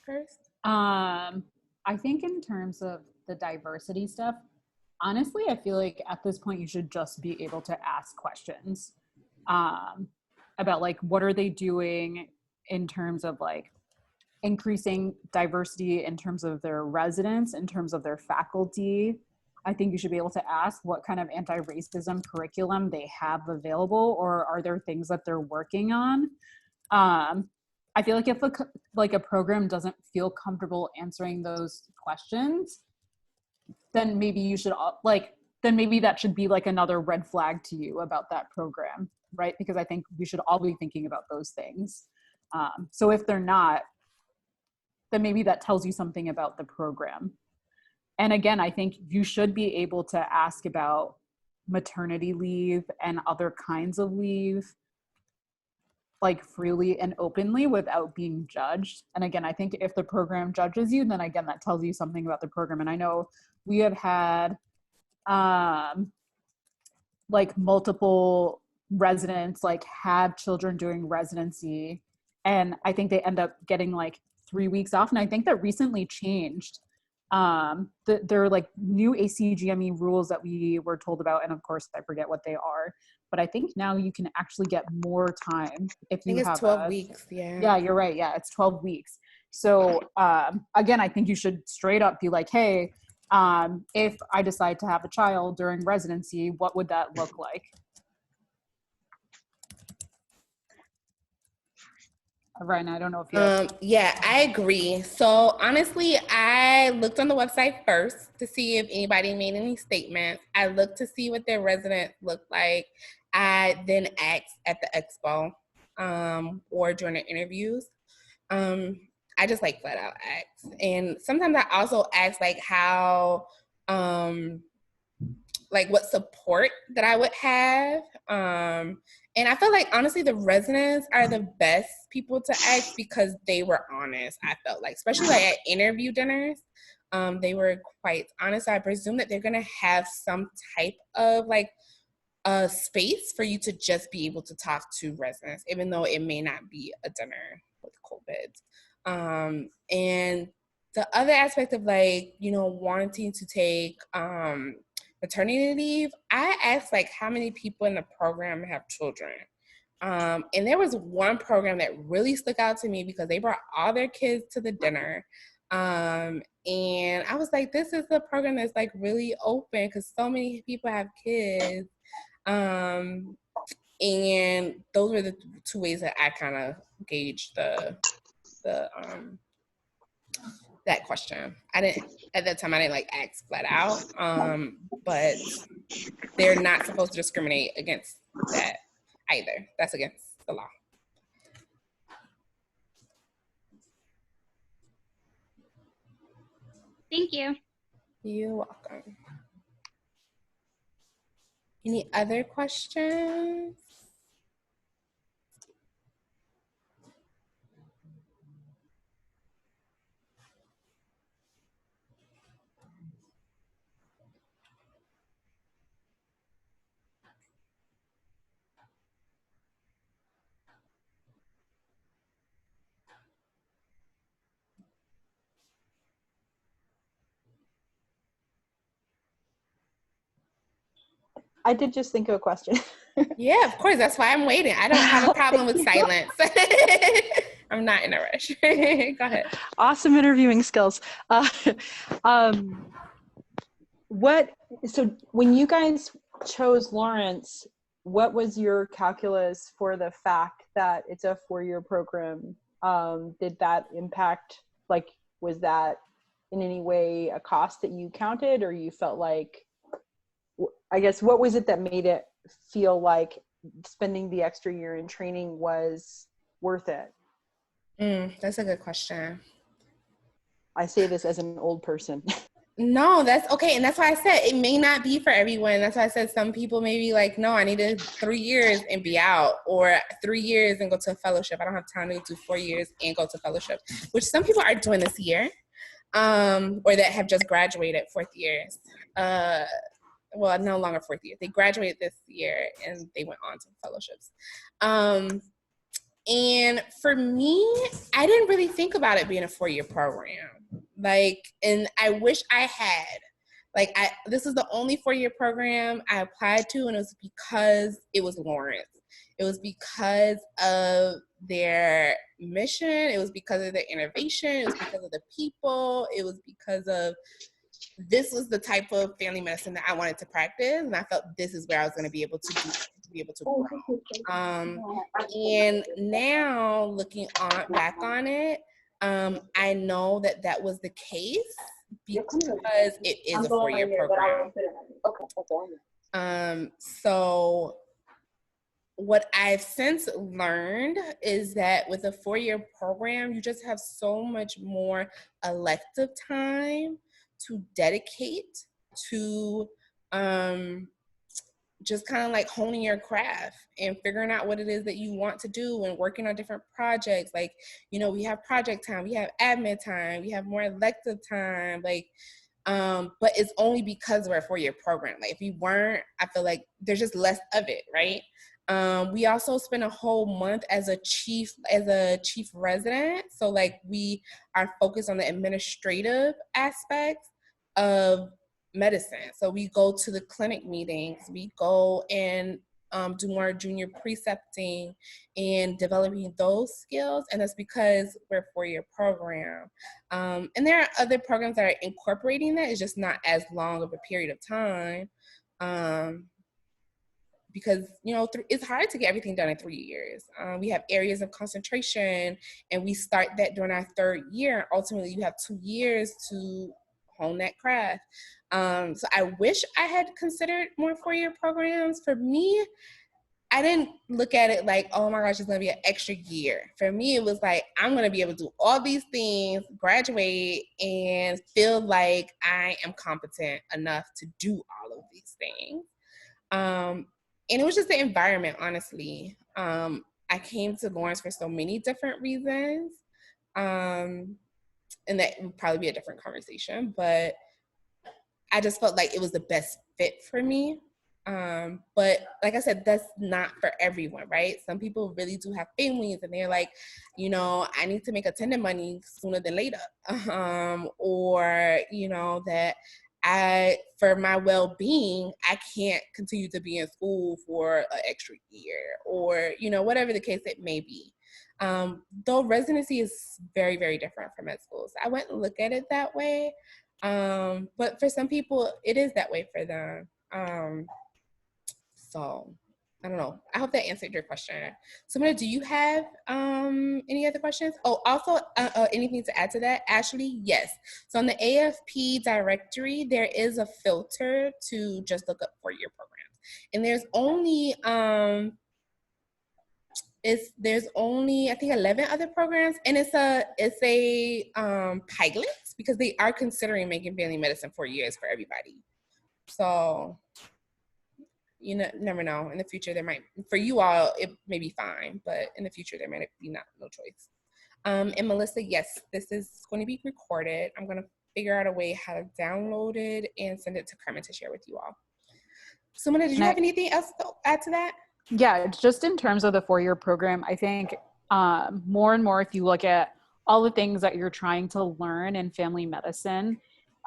first? I think in terms of the diversity stuff, honestly, I feel like at this point you should just be able to ask questions about like what are they doing in terms of like increasing diversity in terms of their residents, in terms of their faculty. I think you should be able to ask what kind of anti-racism curriculum they have available, or are there things that they're working on. I feel like if a program doesn't feel comfortable answering those questions, then maybe you should then maybe that should be like another red flag to you about that program, right? Because I think we should all be thinking about those things. So if they're not, then maybe that tells you something about the program. And again, I think you should be able to ask about maternity leave and other kinds of leave like freely and openly without being judged. And again, I think if the program judges you, then again, that tells you something about the program. And I know we have had like multiple residents like have children doing residency, and I think they end up getting like 3 weeks off. And I think that recently changed. There are like new ACGME rules that we were told about, and of course I forget what they are, but I think now you can actually get more time if you have 12 weeks. Yeah, you're right. Yeah, it's 12 weeks. So again, I think you should straight up be like, hey, if I decide to have a child during residency, what would that look like? Ryan, I don't know if you yeah, I agree. So honestly, I looked on the website first to see if anybody made any statements. I looked to see what their residents looked like. I then asked at the expo or during the interviews. I just like flat out ask. And sometimes I also ask like how like what support that I would have. And I feel like honestly the residents are the best people to ask because they were honest, I felt like, especially like at interview dinners. They were quite honest. I presume that they're gonna have some type of like a space for you to just be able to talk to residents, even though it may not be a dinner with COVID. And the other aspect of like, wanting to take maternity leave, I asked like how many people in the program have children. And there was one program that really stuck out to me because they brought all their kids to the dinner. And I was like, this is a program that's like really open because so many people have kids. And those were the two ways that I kind of gauged that question. At that time I didn't like ask flat out, but they're not supposed to discriminate against that either. That's against the law. Thank you. You're welcome. Any other questions? I did just think of a question. Yeah, of course. That's why I'm waiting. I don't have a problem with silence. I'm not in a rush. Go ahead. Awesome interviewing skills. So when you guys chose Lawrence, what was your calculus for the fact that it's a 4-year program? Did that impact, like, was that in any way a cost that you counted, or you felt like, I guess, what was it that made it feel like spending the extra year in training was worth it? That's a good question. I say this as an old person. No, that's okay. And that's why I said it may not be for everyone. That's why I said some people may be like, no, I needed 3 years and be out, or 3 years and go to a fellowship. I don't have time to do 4 years and go to fellowship, which some people are doing this year. or that have just graduated fourth years. Well, no longer fourth year. They graduated this year and they went on to fellowships. And for me, I didn't really think about it being a 4-year program. Like, and I wish I had. Like, this is the only 4-year program I applied to, and it was because it was Lawrence. It was because of their mission. It was because of their innovation. It was because of the people. It was because of this was the type of family medicine that I wanted to practice, and I felt this is where I was going to be able to grow. And now looking back on it, I know that was the case because it is a 4-year program. So what I've since learned is that with a 4-year program, you just have so much more elective time to dedicate to just kind of like honing your craft and figuring out what it is that you want to do and working on different projects. Like, you know, we have project time, we have admin time, we have more elective time, like, but it's only because we're a 4-year program. Like, if we weren't, I feel like there's just less of it, right? We also spend a whole month as a chief resident. So like we are focused on the administrative aspects of medicine. So we go to the clinic meetings, we go and do more junior precepting and developing those skills. And that's because we're a 4-year program. And there are other programs that are incorporating that. It's just not as long of a period of time. Because, you know, it's hard to get everything done in 3 years. We have areas of concentration, and we start that during our 3rd year. Ultimately, you have 2 years to hone that craft. So I wish I had considered more 4-year programs. For me, I didn't look at it like, oh my gosh, it's gonna be an extra year. For me, it was like, I'm gonna be able to do all these things, graduate, and feel like I am competent enough to do all of these things. And it was just the environment, honestly. I came to Lawrence for so many different reasons. And that would probably be a different conversation, but I just felt like it was the best fit for me. But like I said, that's not for everyone, right? Some people really do have families and they're like, you know, I need to make attendant money sooner than later. Or, you know, that for my well-being, I can't continue to be in school for an extra year, or, you know, whatever the case it may be. Though residency is very, very different from med schools. I wouldn't look at it that way. But for some people, it is that way for them. So I don't know. I hope that answered your question. Samantha, do you have any other questions? Oh, also anything to add to that? Ashley, yes. So on the AAFP directory, there is a filter to just look up 4-year programs. And there's only I think 11 other programs, and it's a pilot because they are considering making family medicine 4 years for everybody. So you never know. In the future, there might, for you all, it may be fine, but in the future, there might be no choice. And Melissa, yes, this is going to be recorded. I'm going to figure out a way how to download it and send it to Carmen to share with you all. Sumana, did you have anything else to add to that? Yeah, just in terms of the 4-year program, I think more and more, if you look at all the things that you're trying to learn in family medicine,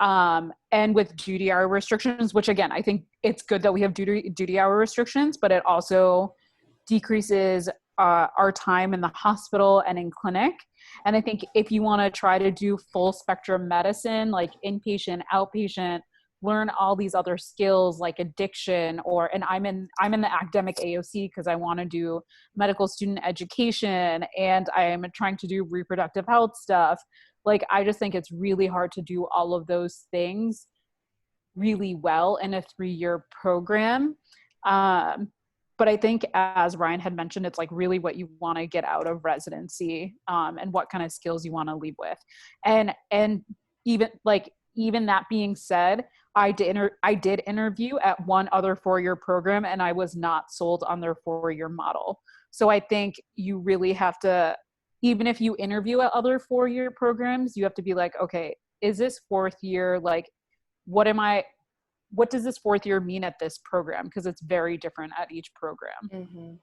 and with duty hour restrictions, which again, I think it's good that we have duty hour restrictions, but it also decreases our time in the hospital and in clinic. And I think if you want to try to do full spectrum medicine, like inpatient, outpatient, learn all these other skills like addiction, and I'm in the academic AOC because I want to do medical student education, and I am trying to do reproductive health stuff. Like, I just think it's really hard to do all of those things really well in a 3-year program. But I think, as Ryan had mentioned, it's like really what you want to get out of residency, and what kind of skills you want to leave with. And even that being said, I did interview at one other 4-year program, and I was not sold on their 4-year model. So I think you really have to, even if you interview at other 4-year programs, you have to be like, okay, is this fourth year, like, what does this fourth year mean at this program? Because it's very different at each program. Mm-hmm.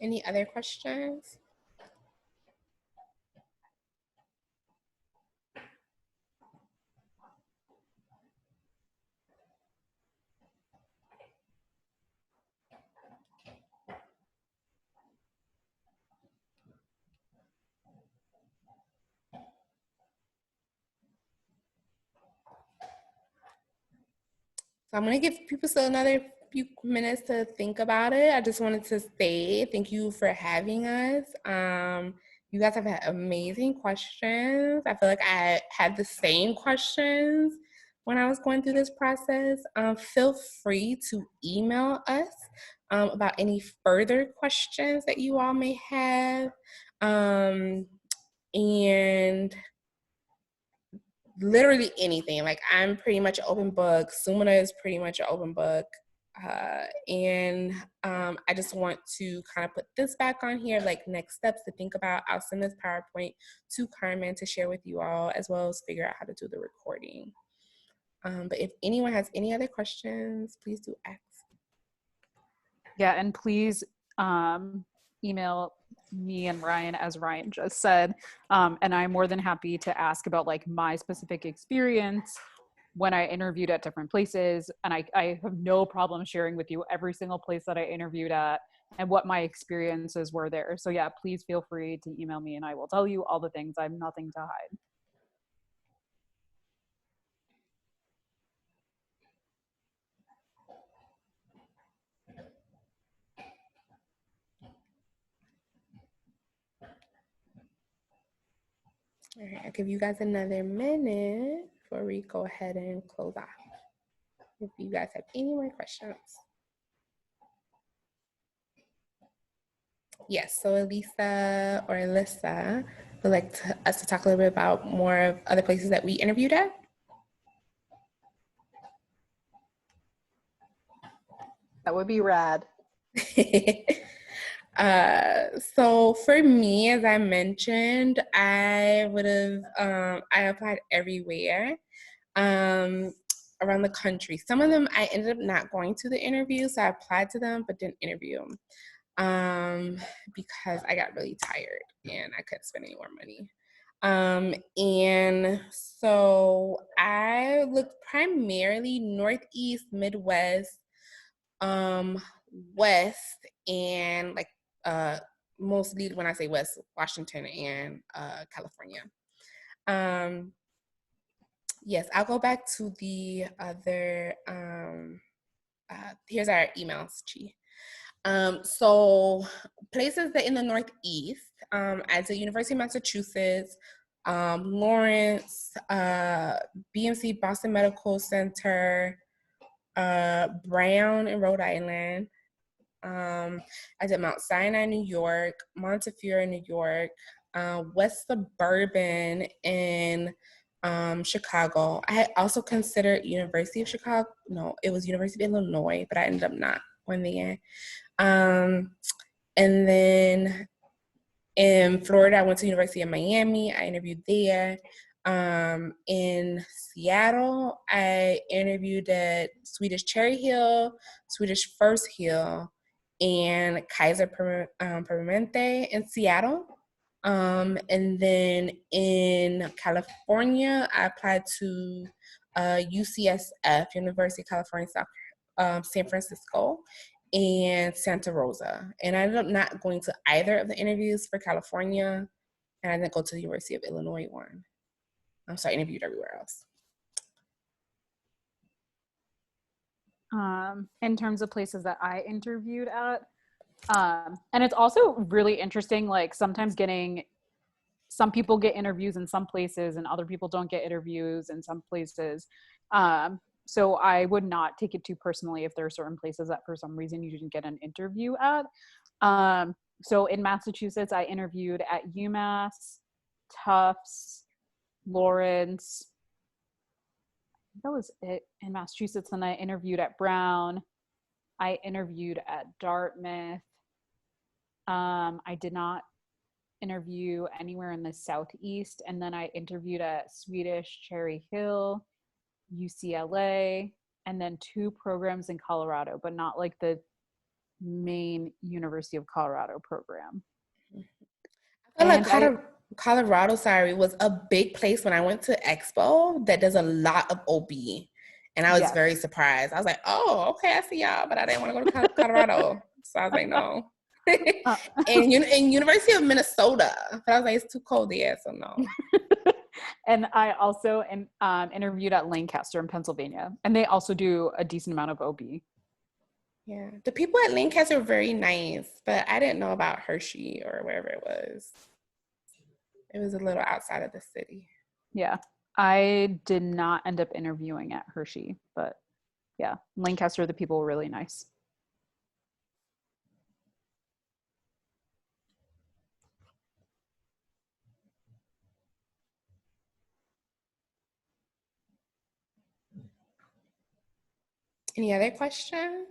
Any other questions? So I'm going to give people still another few minutes to think about it. I just wanted to say thank you for having us. You guys have had amazing questions. I feel like I had the same questions when I was going through this process. Feel free to email us about any further questions that you all may have. And literally anything. Like, I'm pretty much an open book. Sumana is pretty much an open book. And I just want to kind of put this back on here, like next steps to think about. I'll send this PowerPoint to Carmen to share with you all, as well as figure out how to do the recording. But if anyone has any other questions, please do ask. Yeah, and please email me and Ryan, as Ryan just said, and I'm more than happy to ask about like my specific experience when I interviewed at different places, and I have no problem sharing with you every single place that I interviewed at and what my experiences were there. So yeah, please feel free to email me and I will tell you all the things. I have nothing to hide. All right, I'll give you guys another minute before we go ahead and close off. If you guys have any more questions. Yes, so Elisa or Alyssa would like us to talk a little bit about more of other places that we interviewed at. That would be rad. So for me, as I mentioned, I applied everywhere around the country. Some of them I ended up not going to the interview, so I applied to them but didn't interview them because I got really tired and I couldn't spend any more money. And so I looked primarily Northeast, Midwest, West, and like mostly when I say West, Washington and California. Yes, I'll go back to the other, here's our emails, Chi. So places that in the Northeast, at the University of Massachusetts, Lawrence, BMC Boston Medical Center, Brown in Rhode Island. I did Mount Sinai, New York, Montefiore, New York, West Suburban in Chicago. I had also considered University of Chicago. No, it was University of Illinois, but I ended up not going there. And then in Florida, I went to University of Miami. I interviewed there. In Seattle, I interviewed at Swedish Cherry Hill, Swedish First Hill, and Kaiser Permanente in Seattle. And then in California, I applied to UCSF, University of California, San Francisco, and Santa Rosa. And I ended up not going to either of the interviews for California, and I didn't go to the University of Illinois one. So I interviewed everywhere else. In terms of places that I interviewed at, and it's also really interesting, like sometimes some people get interviews in some places and other people don't get interviews in some places. So I would not take it too personally if there are certain places that for some reason you didn't get an interview at. So in Massachusetts, I interviewed at UMass, Tufts, Lawrence, that was it in Massachusetts. And I interviewed at Brown. I interviewed at Dartmouth. I did not interview anywhere in the Southeast. And then I interviewed at Swedish Cherry Hill, UCLA, and then 2 programs in Colorado, but not like the main University of Colorado program. I feel like Colorado, was a big place when I went to Expo that does a lot of OB. And I was very surprised. I was like, oh, okay, I see y'all, but I didn't want to go to Colorado. So I was like, no. and University of Minnesota. But I was like, it's too cold there, so no. And I also interviewed at Lancaster in Pennsylvania. And they also do a decent amount of OB. Yeah. The people at Lancaster were very nice, but I didn't know about Hershey or wherever it was. It was a little outside of the city. Yeah. I did not end up interviewing at Hershey, but yeah, Lancaster, the people were really nice. Any other questions?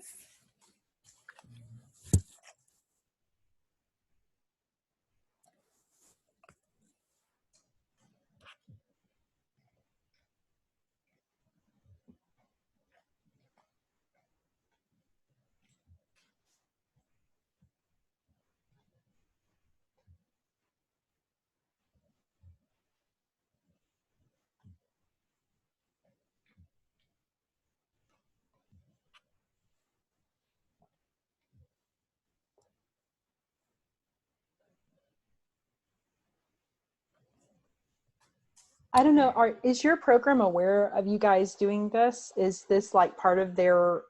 I don't know. Is your program aware of you guys doing this? Is this like part of their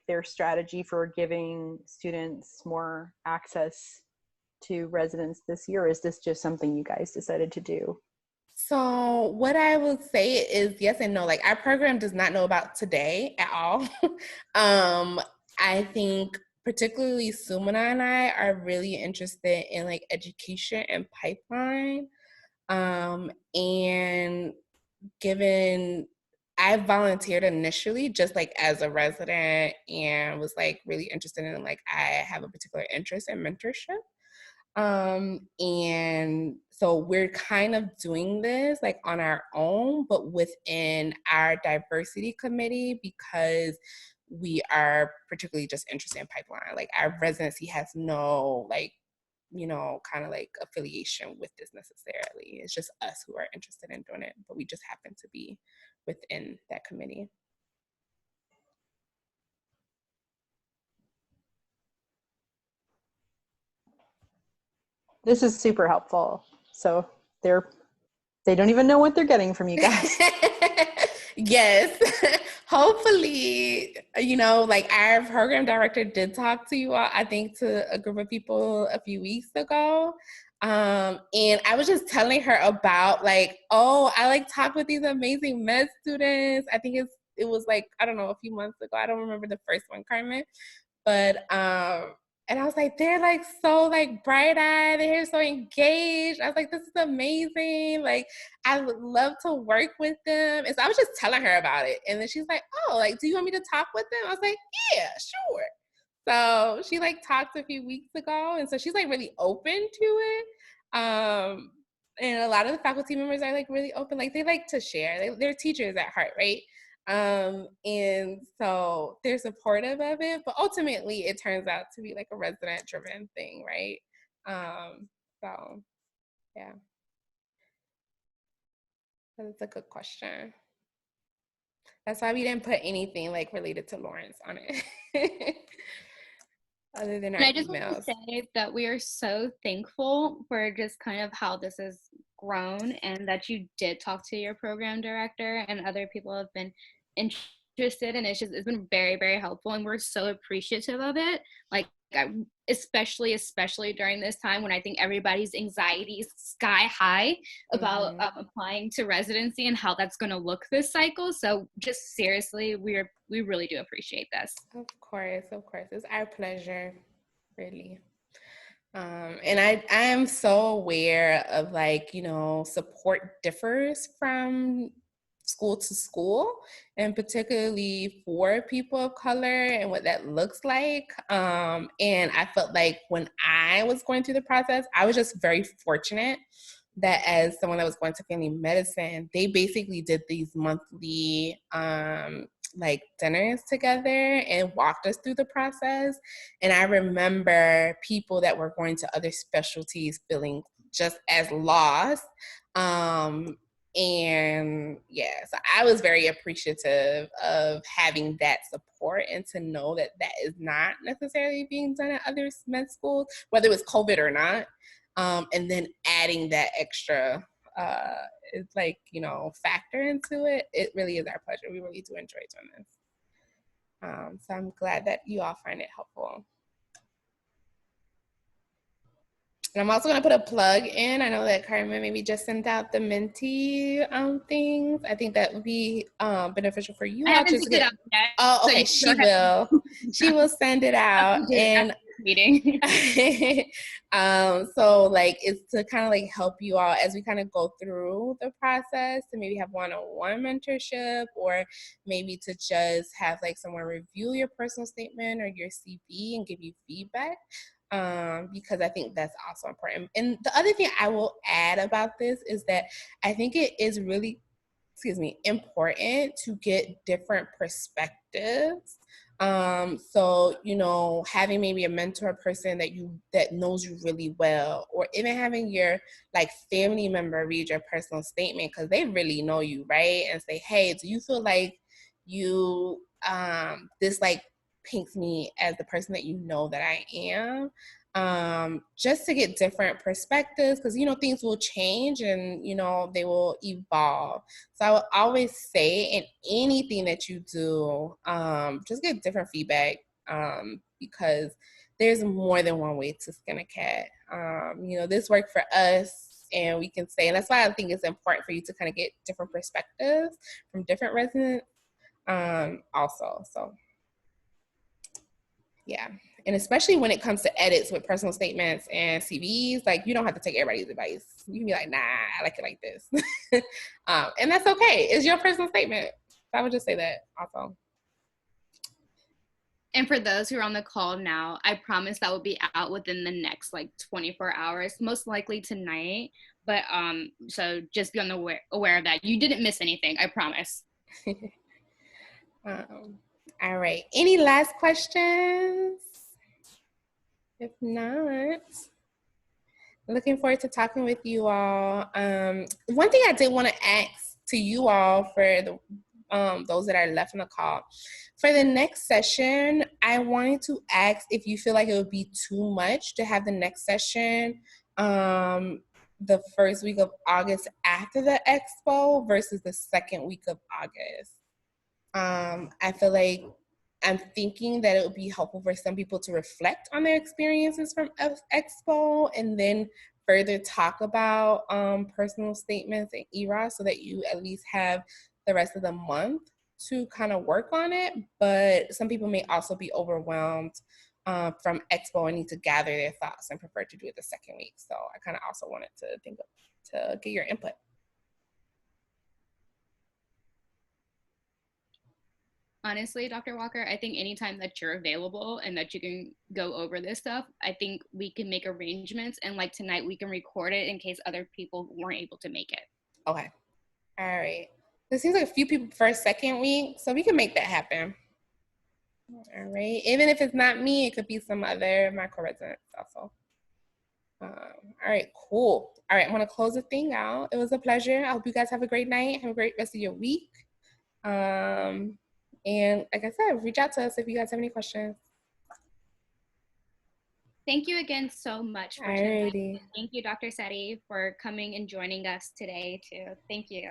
their strategy for giving students more access to residence this year? Or is this just something you guys decided to do? So what I would say is yes and no. Like, our program does not know about today at all. I think particularly Sumana and I are really interested in like education and pipeline. And given I volunteered initially just like as a resident and was like really interested in like I have a particular interest in mentorship. And so we're kind of doing this like on our own, but within our diversity committee because we are particularly just interested in pipeline. Like, our residency has no like, kind of like affiliation with this necessarily. It's just us who are interested in doing it, but we just happen to be within that committee. This is super helpful. So they don't even know what they're getting from you guys. Yes. Hopefully, like our program director did talk to you all, I think, to a group of people a few weeks ago. And I was just telling her about like, oh, I like talk with these amazing med students. I think it was like, I don't know, a few months ago. I don't remember the first one, Carmen. But and I was like, they're like so like bright-eyed, they're so engaged. I was like, this is amazing. Like, I would love to work with them. And so I was just telling her about it. And then she's like, oh, like, do you want me to talk with them? I was like, yeah, sure. So she like talked a few weeks ago. And so she's like really open to it. And a lot of the faculty members are like really open. Like, they like to share. They're teachers at heart, right? And so they're supportive of it, but ultimately it turns out to be like a resident driven thing, right? So yeah, that's a good question. That's why we didn't put anything like related to Lawrence on it. Other than our I just emails. want to say that we are so thankful for just kind of how this has grown, and that you did talk to your program director and other people have been interested, and it's been very, very helpful, and we're so appreciative of it. Like, especially during this time when I think everybody's anxiety is sky high about applying to residency and how that's going to look this cycle. So just seriously, we really do appreciate this. Of course, it's our pleasure, really. And I am so aware of like, support differs from school to school, and particularly for people of color and what that looks like. And I felt like when I was going through the process, I was just very fortunate that as someone that was going to family medicine, they basically did these monthly like dinners together and walked us through the process. And I remember people that were going to other specialties feeling just as lost. And yeah, so I was very appreciative of having that support and to know that that is not necessarily being done at other med schools, whether it was COVID or not. And then adding that extra it's like, factor into it. It really is our pleasure. We really do enjoy doing this. So I'm glad that you all find it helpful. And I'm also going to put a plug in. I know that Carmen maybe just sent out the Menti things. I think that would be beneficial for you. I haven't sent it out yet. Oh, okay. She will. She will send it out. And meeting. So like it's to kind of like help you all as we kind of go through the process, to maybe have one-on-one mentorship, or maybe to just have like someone review your personal statement or your CV and give you feedback. Because I think that's also important. And the other thing I will add about this is that I think it is really, important to get different perspectives. So, having maybe a mentor person that knows you really well, or even having your like family member read your personal statement, because they really know you, right? And say, hey, do you feel like you, this like paints me as the person that you know that I am, just to get different perspectives, because things will change and they will evolve. So I will always say, in anything that you do, just get different feedback, because there's more than one way to skin a cat. This worked for us, and we can say, and that's why I think it's important for you to kind of get different perspectives from different residents, also. So yeah. And especially when it comes to edits with personal statements and CVs, like you don't have to take everybody's advice. You can be like, nah, I like it like this. And that's okay. It's your personal statement. So I would just say that also. And for those who are on the call now, I promise that will be out within the next like 24 hours, most likely tonight. But so just be on the aware of that. You didn't miss anything, I promise. All right. Any last questions? If not, looking forward to talking with you all. One thing I did want to ask to you all for the those that are left on the call, for the next session, I wanted to ask if you feel like it would be too much to have the next session the first week of August after the expo versus the second week of August. I feel like I'm thinking that it would be helpful for some people to reflect on their experiences from Expo and then further talk about personal statements and ERA, so that you at least have the rest of the month to kind of work on it. But some people may also be overwhelmed from Expo and need to gather their thoughts and prefer to do it the second week. So I kind of also wanted to get your input. Honestly, Dr. Walker, I think anytime that you're available and that you can go over this stuff, I think we can make arrangements. And like tonight, we can record it in case other people weren't able to make it. Okay. All right. It seems like a few people for a second week, so we can make that happen. All right. Even if it's not me, it could be some other of my co-residents also. All right, cool. All right, I'm going to close the thing out. It was a pleasure. I hope you guys have a great night. Have a great rest of your week. And like I said, reach out to us if you guys have any questions. Thank you again so much for Alrighty. Thank you, Dr. Seti, for coming and joining us today too. Thank you.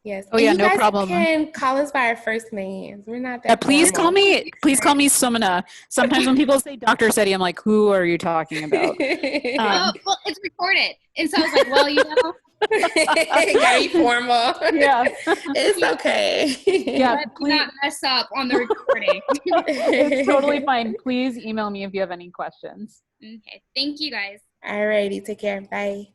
Yes. Oh, yeah, no problem. You can call us by our first names. We're not that. Yeah, please call me Sumana. Sometimes when people say Dr. Seti, I'm like, who are you talking about? Well, it's recorded, and so I was like, well, very formal. Yeah, it's okay. Yeah, let's not mess up on the recording. It's totally fine. Please email me if you have any questions. Okay, thank you guys. Alrighty, take care. Bye.